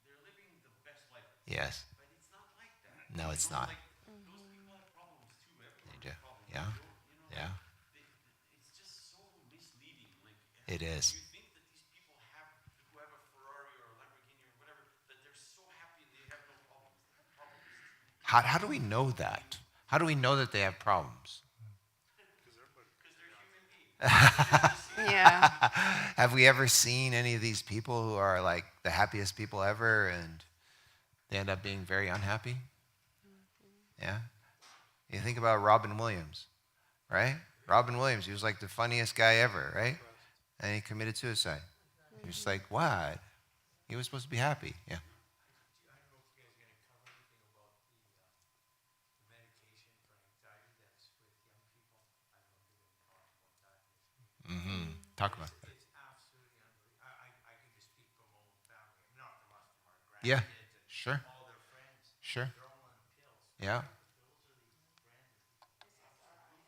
they're living the best life. Yes. But it's not like that. No, it's not. Like those people have problems too. Everyone They do. has problems. Yeah. Yeah. It's just so misleading. Like It is. you think that these people who have a Ferrari or a Lamborghini or whatever, that they're so happy and they have no problems. They have problems. How do we know that? How do we know that they have problems? Because they're human beings. Yeah. Have we ever seen any of these people who are like the happiest people ever and they end up being very unhappy? Yeah. You think about Robin Williams, right? Robin Williams, he was like the funniest guy ever, right? And he committed suicide. He was like, what? He was supposed to be happy. Yeah. I don't know if you guys are going to cover anything about the medication for anxiety that's with young people. I don't know if you're going to talk about that. Talk about that. It's absolutely unbelievable. I can just speak from my own family. Not from us, from our grandkids. Yeah, and sure. all their friends. Sure. They're all on pills. Yeah. The pills are the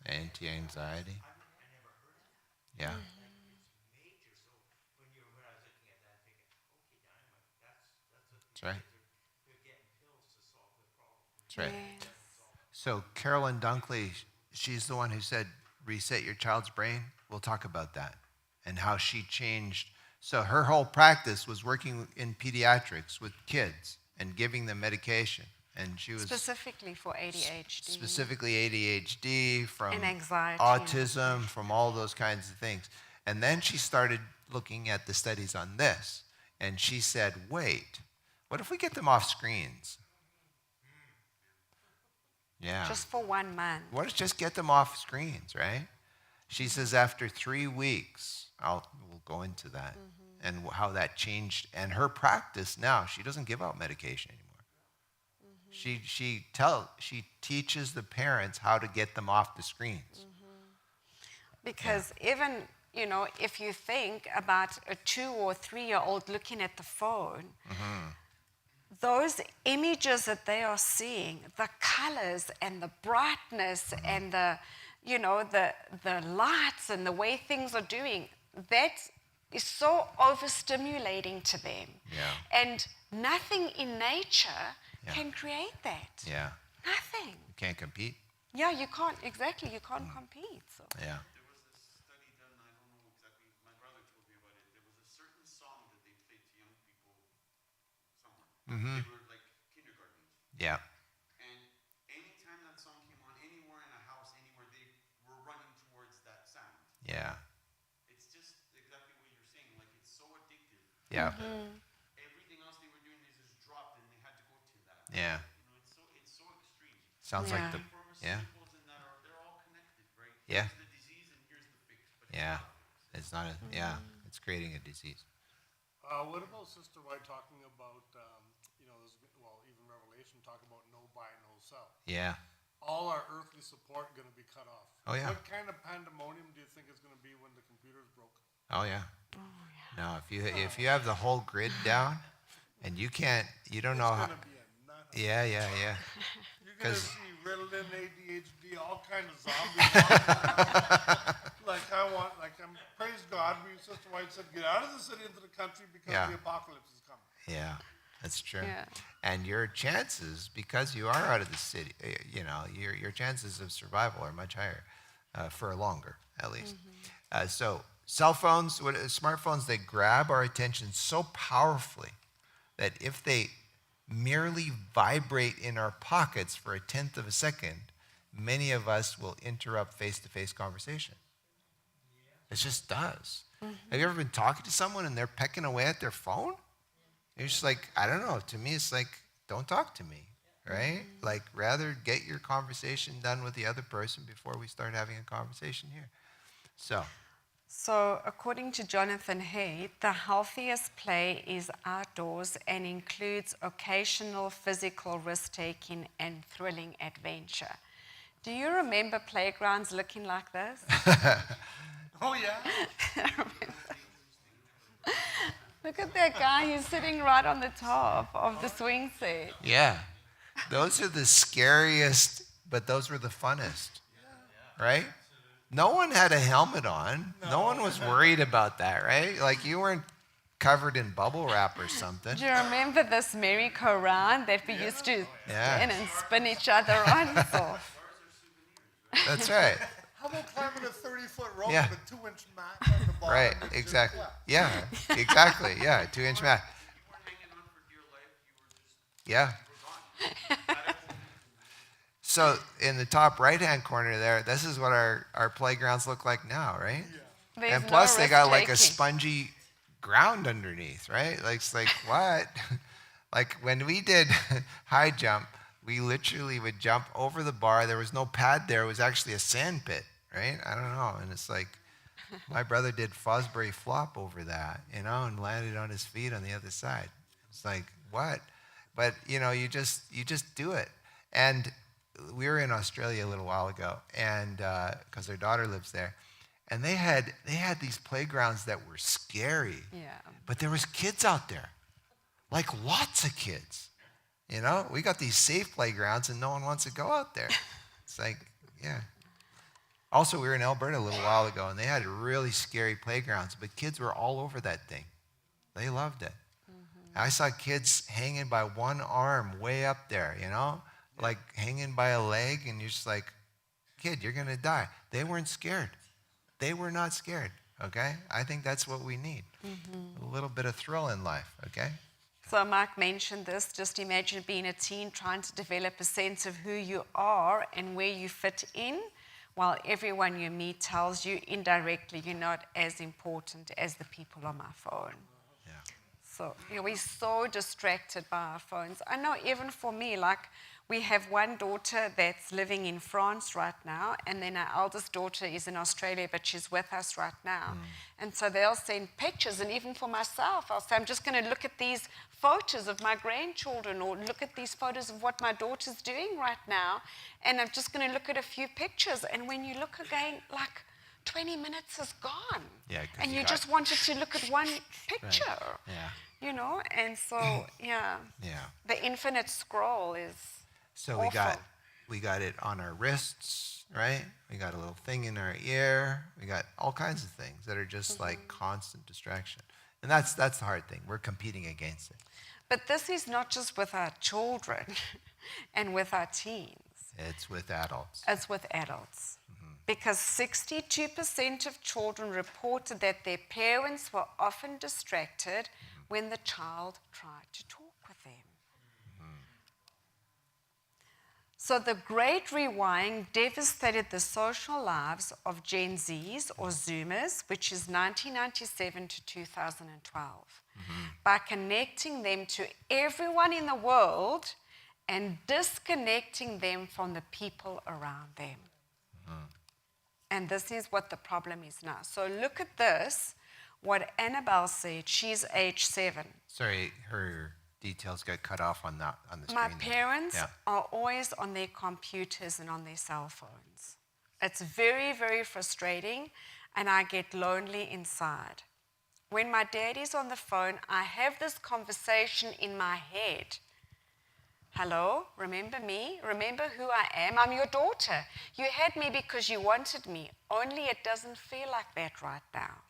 brand. Anti-anxiety. I never heard of that. Yeah. It's major. So when I was looking at that, I'm thinking, okay, dynamite. That's what That's right. they're getting pills to solve their problem. That's right. Yes. So Carolyn Dunkley, she's the one who said, reset your child's brain. We'll talk about that and how she changed. So her whole practice was working in pediatrics with kids and giving them medication. And she was Specifically for ADHD. specifically ADHD, from And anxiety. autism, from all those kinds of things. And then she started looking at the studies on this. And she said, wait, what if we get them off screens? Yeah. just for 1 month. What if just get them off screens, right? She says after 3 weeks, we'll go into that and how that changed. And her practice now, she doesn't give out medication anymore. She teaches the parents how to get them off the screens. Because even, if you think about a 2 or 3-year-old looking at the phone, those images that they are seeing, the colors and the brightness and the lights and the way things are doing, that is so overstimulating to them. Yeah. And nothing in nature can create that. Yeah. Nothing. You can't compete. Yeah, you can't compete. So. Yeah. There was this study done, I don't know exactly, my brother told me about it. There was a certain song that they played to young people somewhere. They were like kindergarten age. Yeah. And anytime that song came on, anywhere in a house, anywhere, they were running towards that sound. Yeah. It's just exactly what you're saying. Like, it's so addictive. Yeah. Everything else they were doing, they just dropped and they had to go to that. Yeah. It's so extreme. Sounds like the Pharmaceuticals and that they're all connected, right? Yeah. Here's the disease and here's the fix. But It's not it's creating a disease. What about Sister White talking about, even Revelation talk about no buy, no sell? Yeah. All our earthly support going to be cut off. Oh, yeah. What kind of pandemonium do you think is going to be when the computer's broke? Oh yeah. No, if you have the whole grid down and you don't know how. It's going to be a nut. Yeah. You're going to 'Cause- see Ritalin, ADHD, all kinds of zombies. Praise God, Sister White said, get out of the city into the country because Yeah. the apocalypse is coming. Yeah, that's true. Yeah. And your chances, because you are out of the city, your chances of survival are much higher for longer, at least. So cell phones, smartphones, they grab our attention so powerfully that if they merely vibrate in our pockets for 1/10 of a second, many of us will interrupt face-to-face conversation. It just does. Have you ever been talking to someone and they're pecking away at their phone? You're just like, I don't know. To me, it's like, don't talk to me, right? Like, rather get your conversation done with the other person before we start having a conversation here. So, according to Jonathan Haidt, the healthiest play is outdoors and includes occasional physical risk-taking and thrilling adventure. Do you remember playgrounds looking like this? Oh, yeah? Look at that guy, he's sitting right on the top of the swing set. Yeah. Those are the scariest, but those were the funnest, right? No one had a helmet on. No one was worried about that, right? Like you weren't covered in bubble wrap or something. Do you remember this merry-go-round that we used to stand and spin each other on? So, That's right. How about climbing a 30-foot rope Yeah. with a 2-inch mat on the bottom? Right, and just exactly. flap? Yeah, exactly. Yeah, 2-inch mat. You weren't hanging on for dear life. You were just Yeah. So in the top right-hand corner there, this is what our playgrounds look like now, right? there's And plus no they got like a risk-taking. spongy ground underneath, right? Like it's like what? Like when we did high jump, we literally would jump over the bar. There was no pad there. It was actually a sand pit, right? I don't know. And it's like my brother did Fosbury flop over that, and landed on his feet on the other side. It's like what? But you just do it. And we were in Australia a little while ago, and because their daughter lives there, and they had these playgrounds that were scary. Yeah. But there was kids out there, like lots of kids. We got these safe playgrounds, and no one wants to go out there. It's like, yeah. Also, we were in Alberta a little while ago, and they had really scary playgrounds, but kids were all over that thing. They loved it. I saw kids hanging by one arm way up there, like hanging by a leg, and you're just like, kid, you're going to die. They weren't scared. They were not scared, okay? I think that's what we need. A little bit of thrill in life, okay? So Mark mentioned this. Just imagine being a teen trying to develop a sense of who you are and where you fit in, while everyone you meet tells you indirectly you're not as important as the people on my phone. Yeah. So we're so distracted by our phones. I know even for me, like we have one daughter that's living in France right now, and then our eldest daughter is in Australia, but she's with us right now. And so they'll send pictures, and even for myself, I'll say, I'm just going to look at these photos of my grandchildren, or look at these photos of what my daughter's doing right now, and I'm just going to look at a few pictures. And when you look again, like 20 minutes is gone. Yeah, 'cause and you you got- just wanted to look at one picture. Yeah. You know, and so, yeah. Yeah. The infinite scroll is So awful. we got it on our wrists, right? We got a little thing in our ear. We got all kinds of things that are just like constant distraction. And that's the hard thing. We're competing against it. But this is not just with our children and with our teens. It's with adults. It's with adults. Because 62% of children reported that their parents were often distracted when the child tried to talk with them. So the Great Rewiring devastated the social lives of Gen Zs or Zoomers, which is 1997 to 2012, by connecting them to everyone in the world and disconnecting them from the people around them. And this is what the problem is now. So look at this, what Annabelle said. She's age 7. Sorry, her details got cut off on the screen. My there. parents Yeah. are always on their computers and on their cell phones. It's very, very frustrating, and I get lonely inside. When my dad is on the phone, I have this conversation in my head. Hello, remember me? Remember who I am? I'm your daughter. You had me because you wanted me, only it doesn't feel like that right now.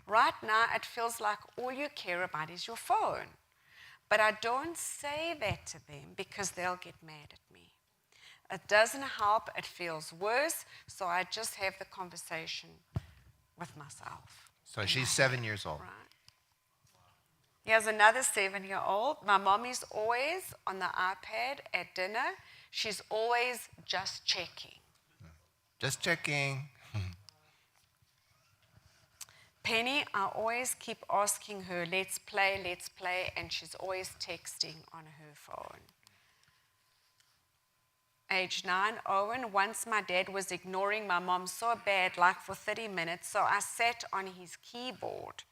Right now, it feels like all you care about is your phone. But I don't say that to them because they'll get mad at me. It doesn't help, it feels worse, so I just have the conversation with myself. So she's 7 years old. Right. Here's another 7-year-old. My mom is always on the iPad at dinner. She's always just checking. Just checking. Penny, I always keep asking her, let's play, and she's always texting on her phone. Age 9, Owen, once my dad was ignoring my mom so bad, like for 30 minutes, so I sat on his keyboard.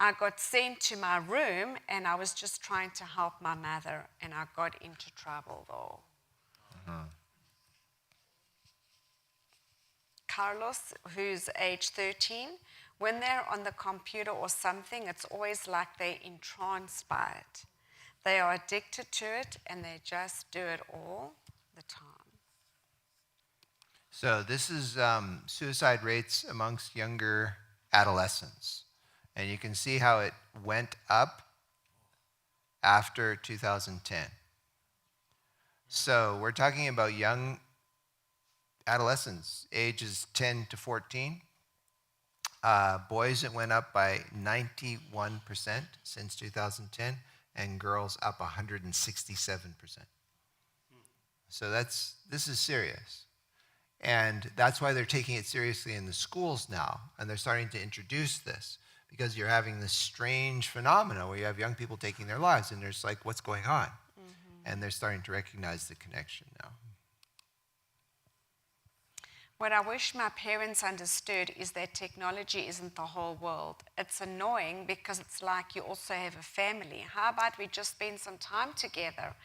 I got sent to my room, and I was just trying to help my mother, and I got into trouble, though. Carlos, who's age 13, when they're on the computer or something, it's always like they're entranced by it. They are addicted to it, and they just do it all the time. So this is suicide rates amongst younger adolescents. And you can see how it went up after 2010. So we're talking about young adolescents, ages 10 to 14. Boys, it went up by 91% since 2010, and girls up 167%. So this is serious. And that's why they're taking it seriously in the schools now, and they're starting to introduce this, because you're having this strange phenomena where you have young people taking their lives, and there's like, what's going on? And they're starting to recognize the connection now. What I wish my parents understood is that technology isn't the whole world. It's annoying because it's like you also have a family. How about we just spend some time together?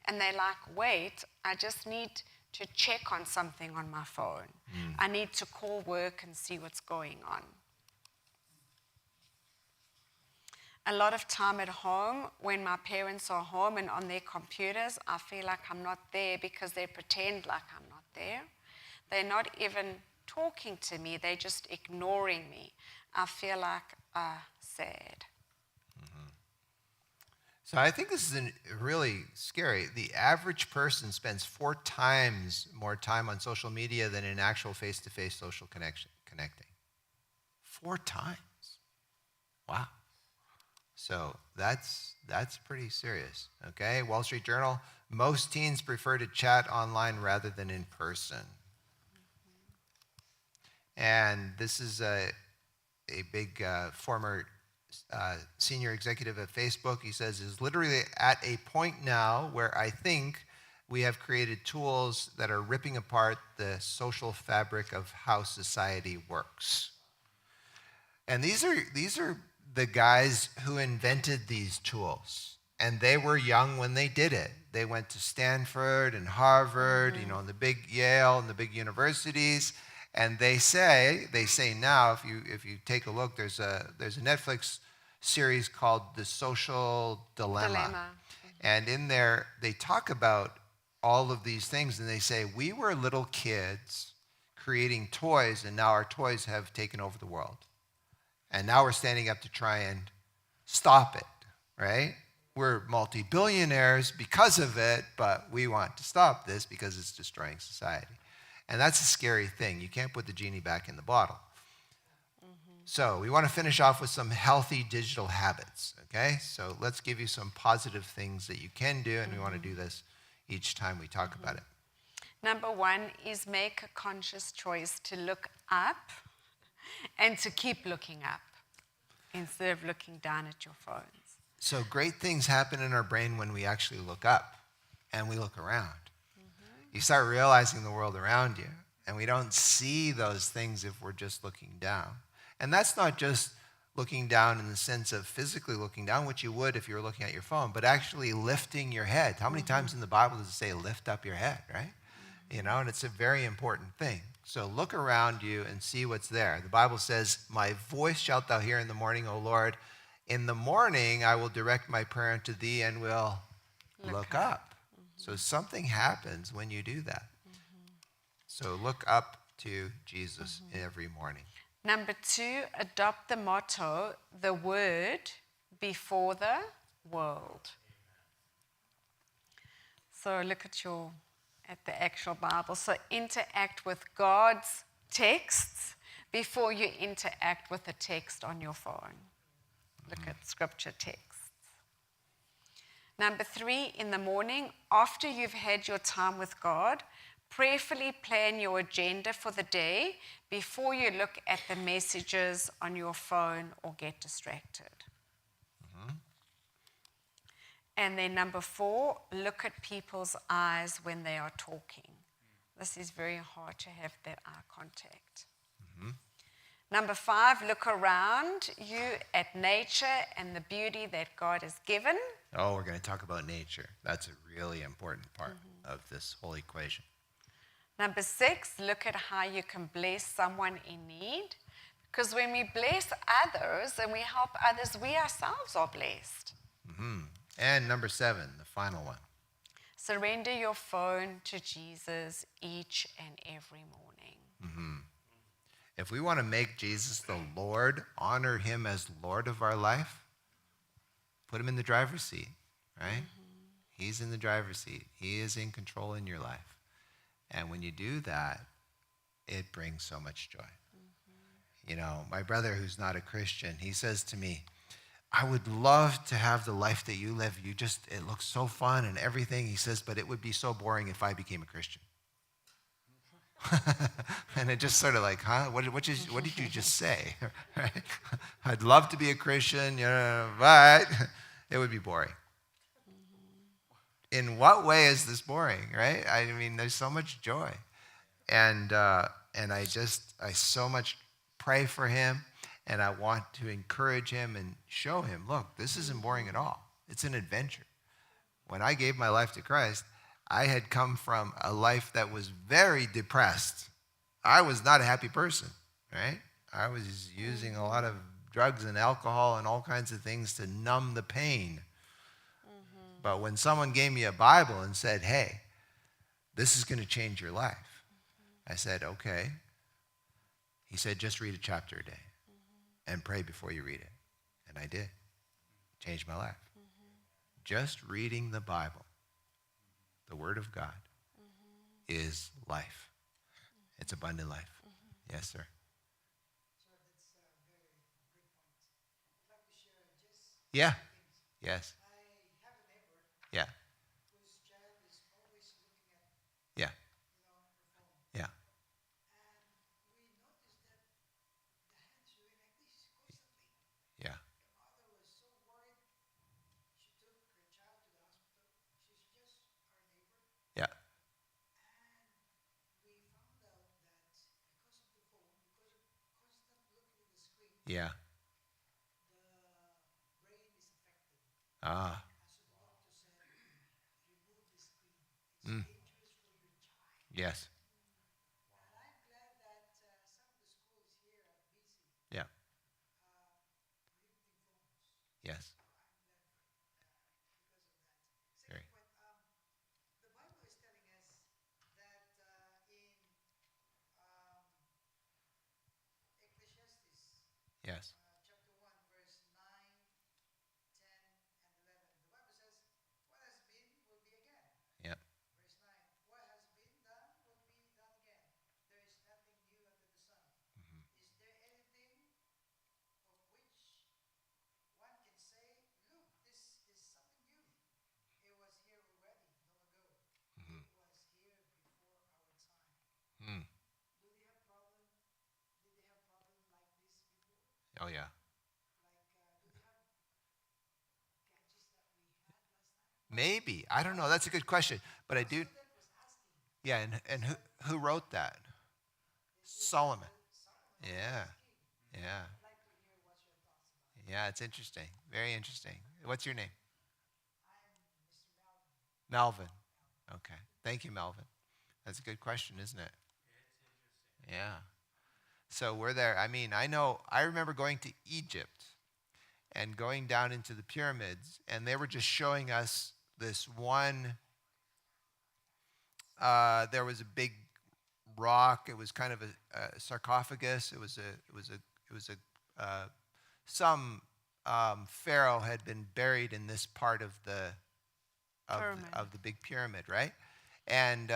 And they're like, wait, I just need to check on something on my phone. I need to call work and see what's going on. A lot of time at home, when my parents are home and on their computers, I feel like I'm not there because they pretend like I'm not there. They're not even talking to me, they're just ignoring me. I feel like sad. So I think this is really scary. The average person spends 4 times more time on social media than in actual face-to-face social connecting. 4 times. Wow. So that's pretty serious, okay? Wall Street Journal, most teens prefer to chat online rather than in person. And this is a big former senior executive at Facebook. He says, is literally at a point now where I think we have created tools that are ripping apart the social fabric of how society works. And these are the guys who invented these tools. And they were young when they did it. They went to Stanford and Harvard, and the big Yale and the big universities. And they say now, if you take a look, there's a Netflix series called The Social Dilemma. And in there, they talk about all of these things, and they say, we were little kids creating toys, and now our toys have taken over the world. And now we're standing up to try and stop it, right? We're multi-billionaires because of it, but we want to stop this because it's destroying society. And that's a scary thing. You can't put the genie back in the bottle. So we want to finish off with some healthy digital habits, okay? So let's give you some positive things that you can do, and we want to do this each time we talk about it. Number 1 is make a conscious choice to look up and to keep looking up instead of looking down at your phones. So great things happen in our brain when we actually look up and we look around. You start realizing the world around you, and we don't see those things if we're just looking down. And that's not just looking down in the sense of physically looking down, which you would if you were looking at your phone, but actually lifting your head. How many times in the Bible does it say lift up your head, right? And it's a very important thing. So look around you and see what's there. The Bible says, my voice shalt thou hear in the morning, O Lord. In the morning I will direct my prayer unto thee and will look up. So something happens when you do that. So look up to Jesus every morning. Number 2, adopt the motto, the word before the world. So look at the actual Bible. So interact with God's texts before you interact with the text on your phone. Look at scripture texts. Number 3, in the morning, after you've had your time with God, prayerfully plan your agenda for the day before you look at the messages on your phone or get distracted. And then number 4, look at people's eyes when they are talking. This is very hard to have that eye contact. Number 5, look around you at nature and the beauty that God has given. Oh, we're going to talk about nature. That's a really important part of this whole equation. Number 6, look at how you can bless someone in need. Because when we bless others and we help others, we ourselves are blessed. And number 7, the final one. Surrender your phone to Jesus each and every morning. If we want to make Jesus the Lord, honor him as Lord of our life, put him in the driver's seat, right? He's in the driver's seat. He is in control in your life. And when you do that, it brings so much joy. My brother who's not a Christian, he says to me, I would love to have the life that you live. It looks so fun and everything. He says, but it would be so boring if I became a Christian. And it just sort of like, huh? What did you just say? Right? I'd love to be a Christian, but it would be boring. In what way is this boring, right? I mean, there's so much joy. And I so much pray for him, and I want to encourage him and show him, look, this isn't boring at all. It's an adventure. When I gave my life to Christ, I had come from a life that was very depressed. I was not a happy person, right? I was using a lot of drugs and alcohol and all kinds of things to numb the pain. But when someone gave me a Bible and said, hey, this is going to change your life, I said, okay. He said, just read a chapter a day and pray before you read it. And I did. Changed my life. Just reading the Bible, the Word of God, is life. It's abundant life. Yes, sir. So that's a very good point. I'd like to share just Yeah. Yes. I have a neighbor Yeah. whose child is always looking at, Yeah. her phone. Yeah. And we noticed that the hands doing like this constantly. Yeah. Yeah. the brain is affected. Ah. And so the doctor said, remove the screen. It's Mm. dangerous for your child. Yes. And I'm glad that some of the schools here at BC Yeah. prohibiting phones. Yes. I'm glad for because of that. Very. Second point, the Bible is telling us that in um, Ecclesiastes Yes. chapter 1, verse 9, 10, and 11, the Bible says, what has been will be again. Yep. Verse 9, what has been done will be done again. There is nothing new under the sun. Is there anything of which one can say, look, this is something new? It was here already, long ago. It was here before our time. Mm. Do they have problem? Did they have problem like this before? Oh, yeah. Like, do they have gadgets that we had last time? Maybe. I don't know. That's a good question. But I A do. student was asking. Yeah. And who wrote that? Solomon. Solomon, Yeah. king. Yeah. I'd like to hear what's your thoughts about it. Yeah. It's interesting. Very interesting. What's your name? I'm Mr. Melvin. Melvin. Okay. Thank you, Melvin. That's a good question, isn't it? It's interesting. Yeah. So we're there. I mean, I remember going to Egypt and going down into the pyramids, and they were just showing us this one. There was a big rock. It was kind of a sarcophagus. Some pharaoh had been buried in this part of Pyramid. the big pyramid, right? And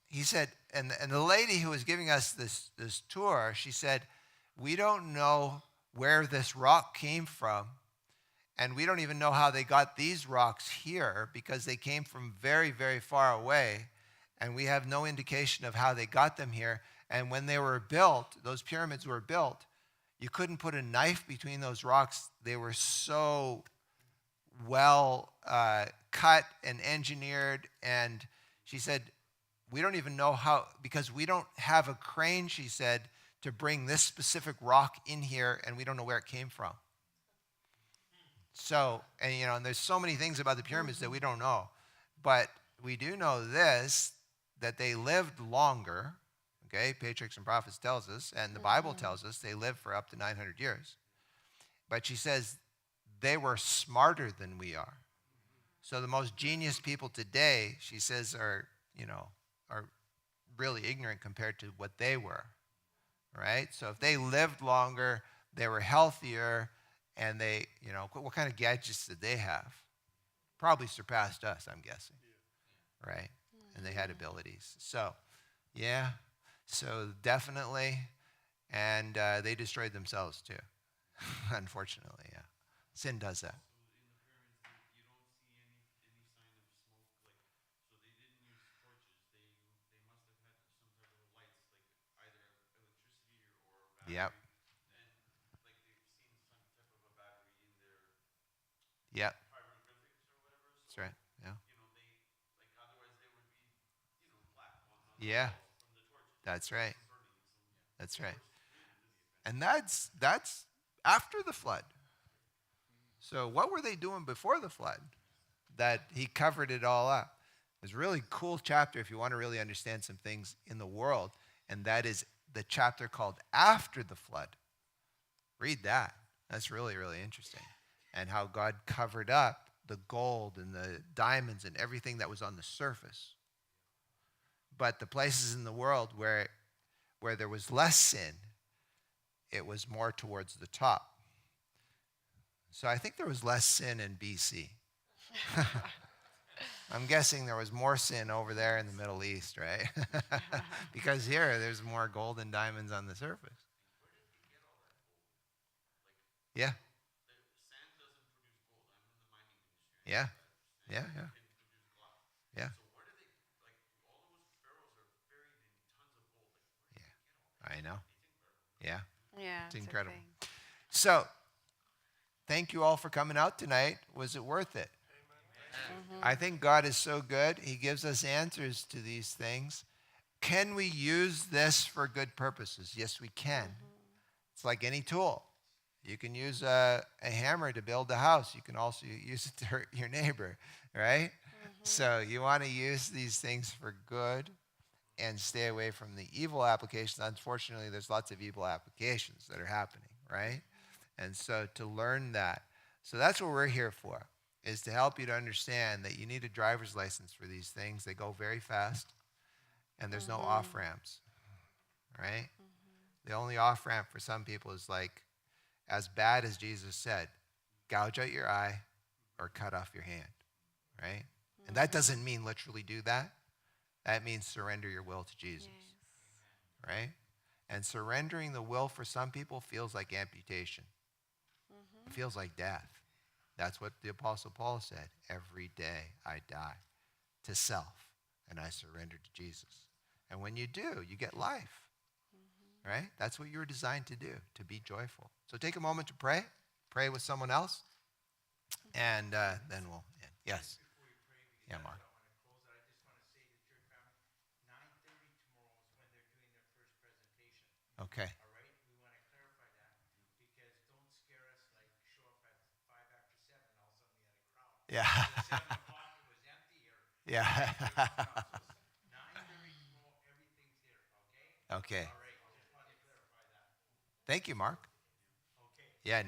he said, and the lady who was giving us this tour, she said, we don't know where this rock came from, and we don't even know how they got these rocks here because they came from very, very far away, and we have no indication of how they got them here. And when they were built, those pyramids were built, you couldn't put a knife between those rocks. They were so well cut and engineered. And she said, we don't even know how, because we don't have a crane, she said, to bring this specific rock in here, and we don't know where it came from. So, and there's so many things about the pyramids that we don't know. But we do know this, that they lived longer. Okay, Patriarchs and Prophets tells us, and the Bible tells us they lived for up to 900 years. But she says they were smarter than we are. So the most genius people today, she says, are really ignorant compared to what they were, right? So if they lived longer, they were healthier, and they, what kind of gadgets did they have? Probably surpassed us, I'm guessing, right? And they had abilities. So, yeah, so definitely, and they destroyed themselves too, unfortunately, yeah. Sin does that. So in the pyramids, you don't see any sign of smoke. So they didn't use torches. They must have had some type of lights, like either electricity or battery. Yep. And like they've seen some type of a battery in their Yep, hieroglyphics or whatever. that's So right, yeah. they like otherwise they would be black on the Yeah, walls from the torches. that's right. Burning some. That's right. Really to the advantage. And that's after the flood. So what were they doing before the flood? That he covered it all up. It's a really cool chapter if you want to really understand some things in the world, and that is the chapter called After the Flood. Read that. That's really, really interesting. And how God covered up the gold and the diamonds and everything that was on the surface. But the places in the world where there was less sin, it was more towards the top. So I think there was less sin in BC. I'm guessing there was more sin over there in the Middle East, right? Because here, there's more gold and diamonds on the surface. Where did he get all that gold? Yeah, Sand doesn't produce gold. I'm in the mining industry. yeah, Sand yeah, yeah, can produce glass. yeah. So where do they all those pharaohs are buried in tons of gold? Where did they get all that? I know. It's incredible. Yeah, Yeah, it's a incredible. thing. So, thank you all for coming out tonight. Was it worth it? I think God is so good. He gives us answers to these things. Can we use this for good purposes? Yes, we can. It's like any tool. You can use a hammer to build a house. You can also use it to hurt your neighbor, right? So you want to use these things for good and stay away from the evil applications. Unfortunately, there's lots of evil applications that are happening, right? And so to learn that. So that's what we're here for, is to help you to understand that you need a driver's license for these things. They go very fast, and there's no off-ramps, right? The only off-ramp for some people is like, as bad as Jesus said, gouge out your eye or cut off your hand, right? And that doesn't mean literally do that. That means surrender your will to Jesus, right? And surrendering the will for some people feels like amputation. It feels like death. That's what the Apostle Paul said. Every day I die to self and I surrender to Jesus. And when you do, you get life, right? That's what you were designed to do, to be joyful. So take a moment to pray. Pray with someone else, and then we'll end. Yes. Before you pray, because Yeah, I Mark. want to close it, I just want to say to church family, 9:30 tomorrow is when they're doing their first presentation. Okay. All right, we want to clarify that because don't scare us like show up at 7:05, and all of a sudden we had a crowd. Yeah. At 7 o'clock it was empty, or Yeah. 9:30 tomorrow, everything's here. Okay. Okay. All right, just wanted to clarify that. Thank you, Mark. Okay. Yeah.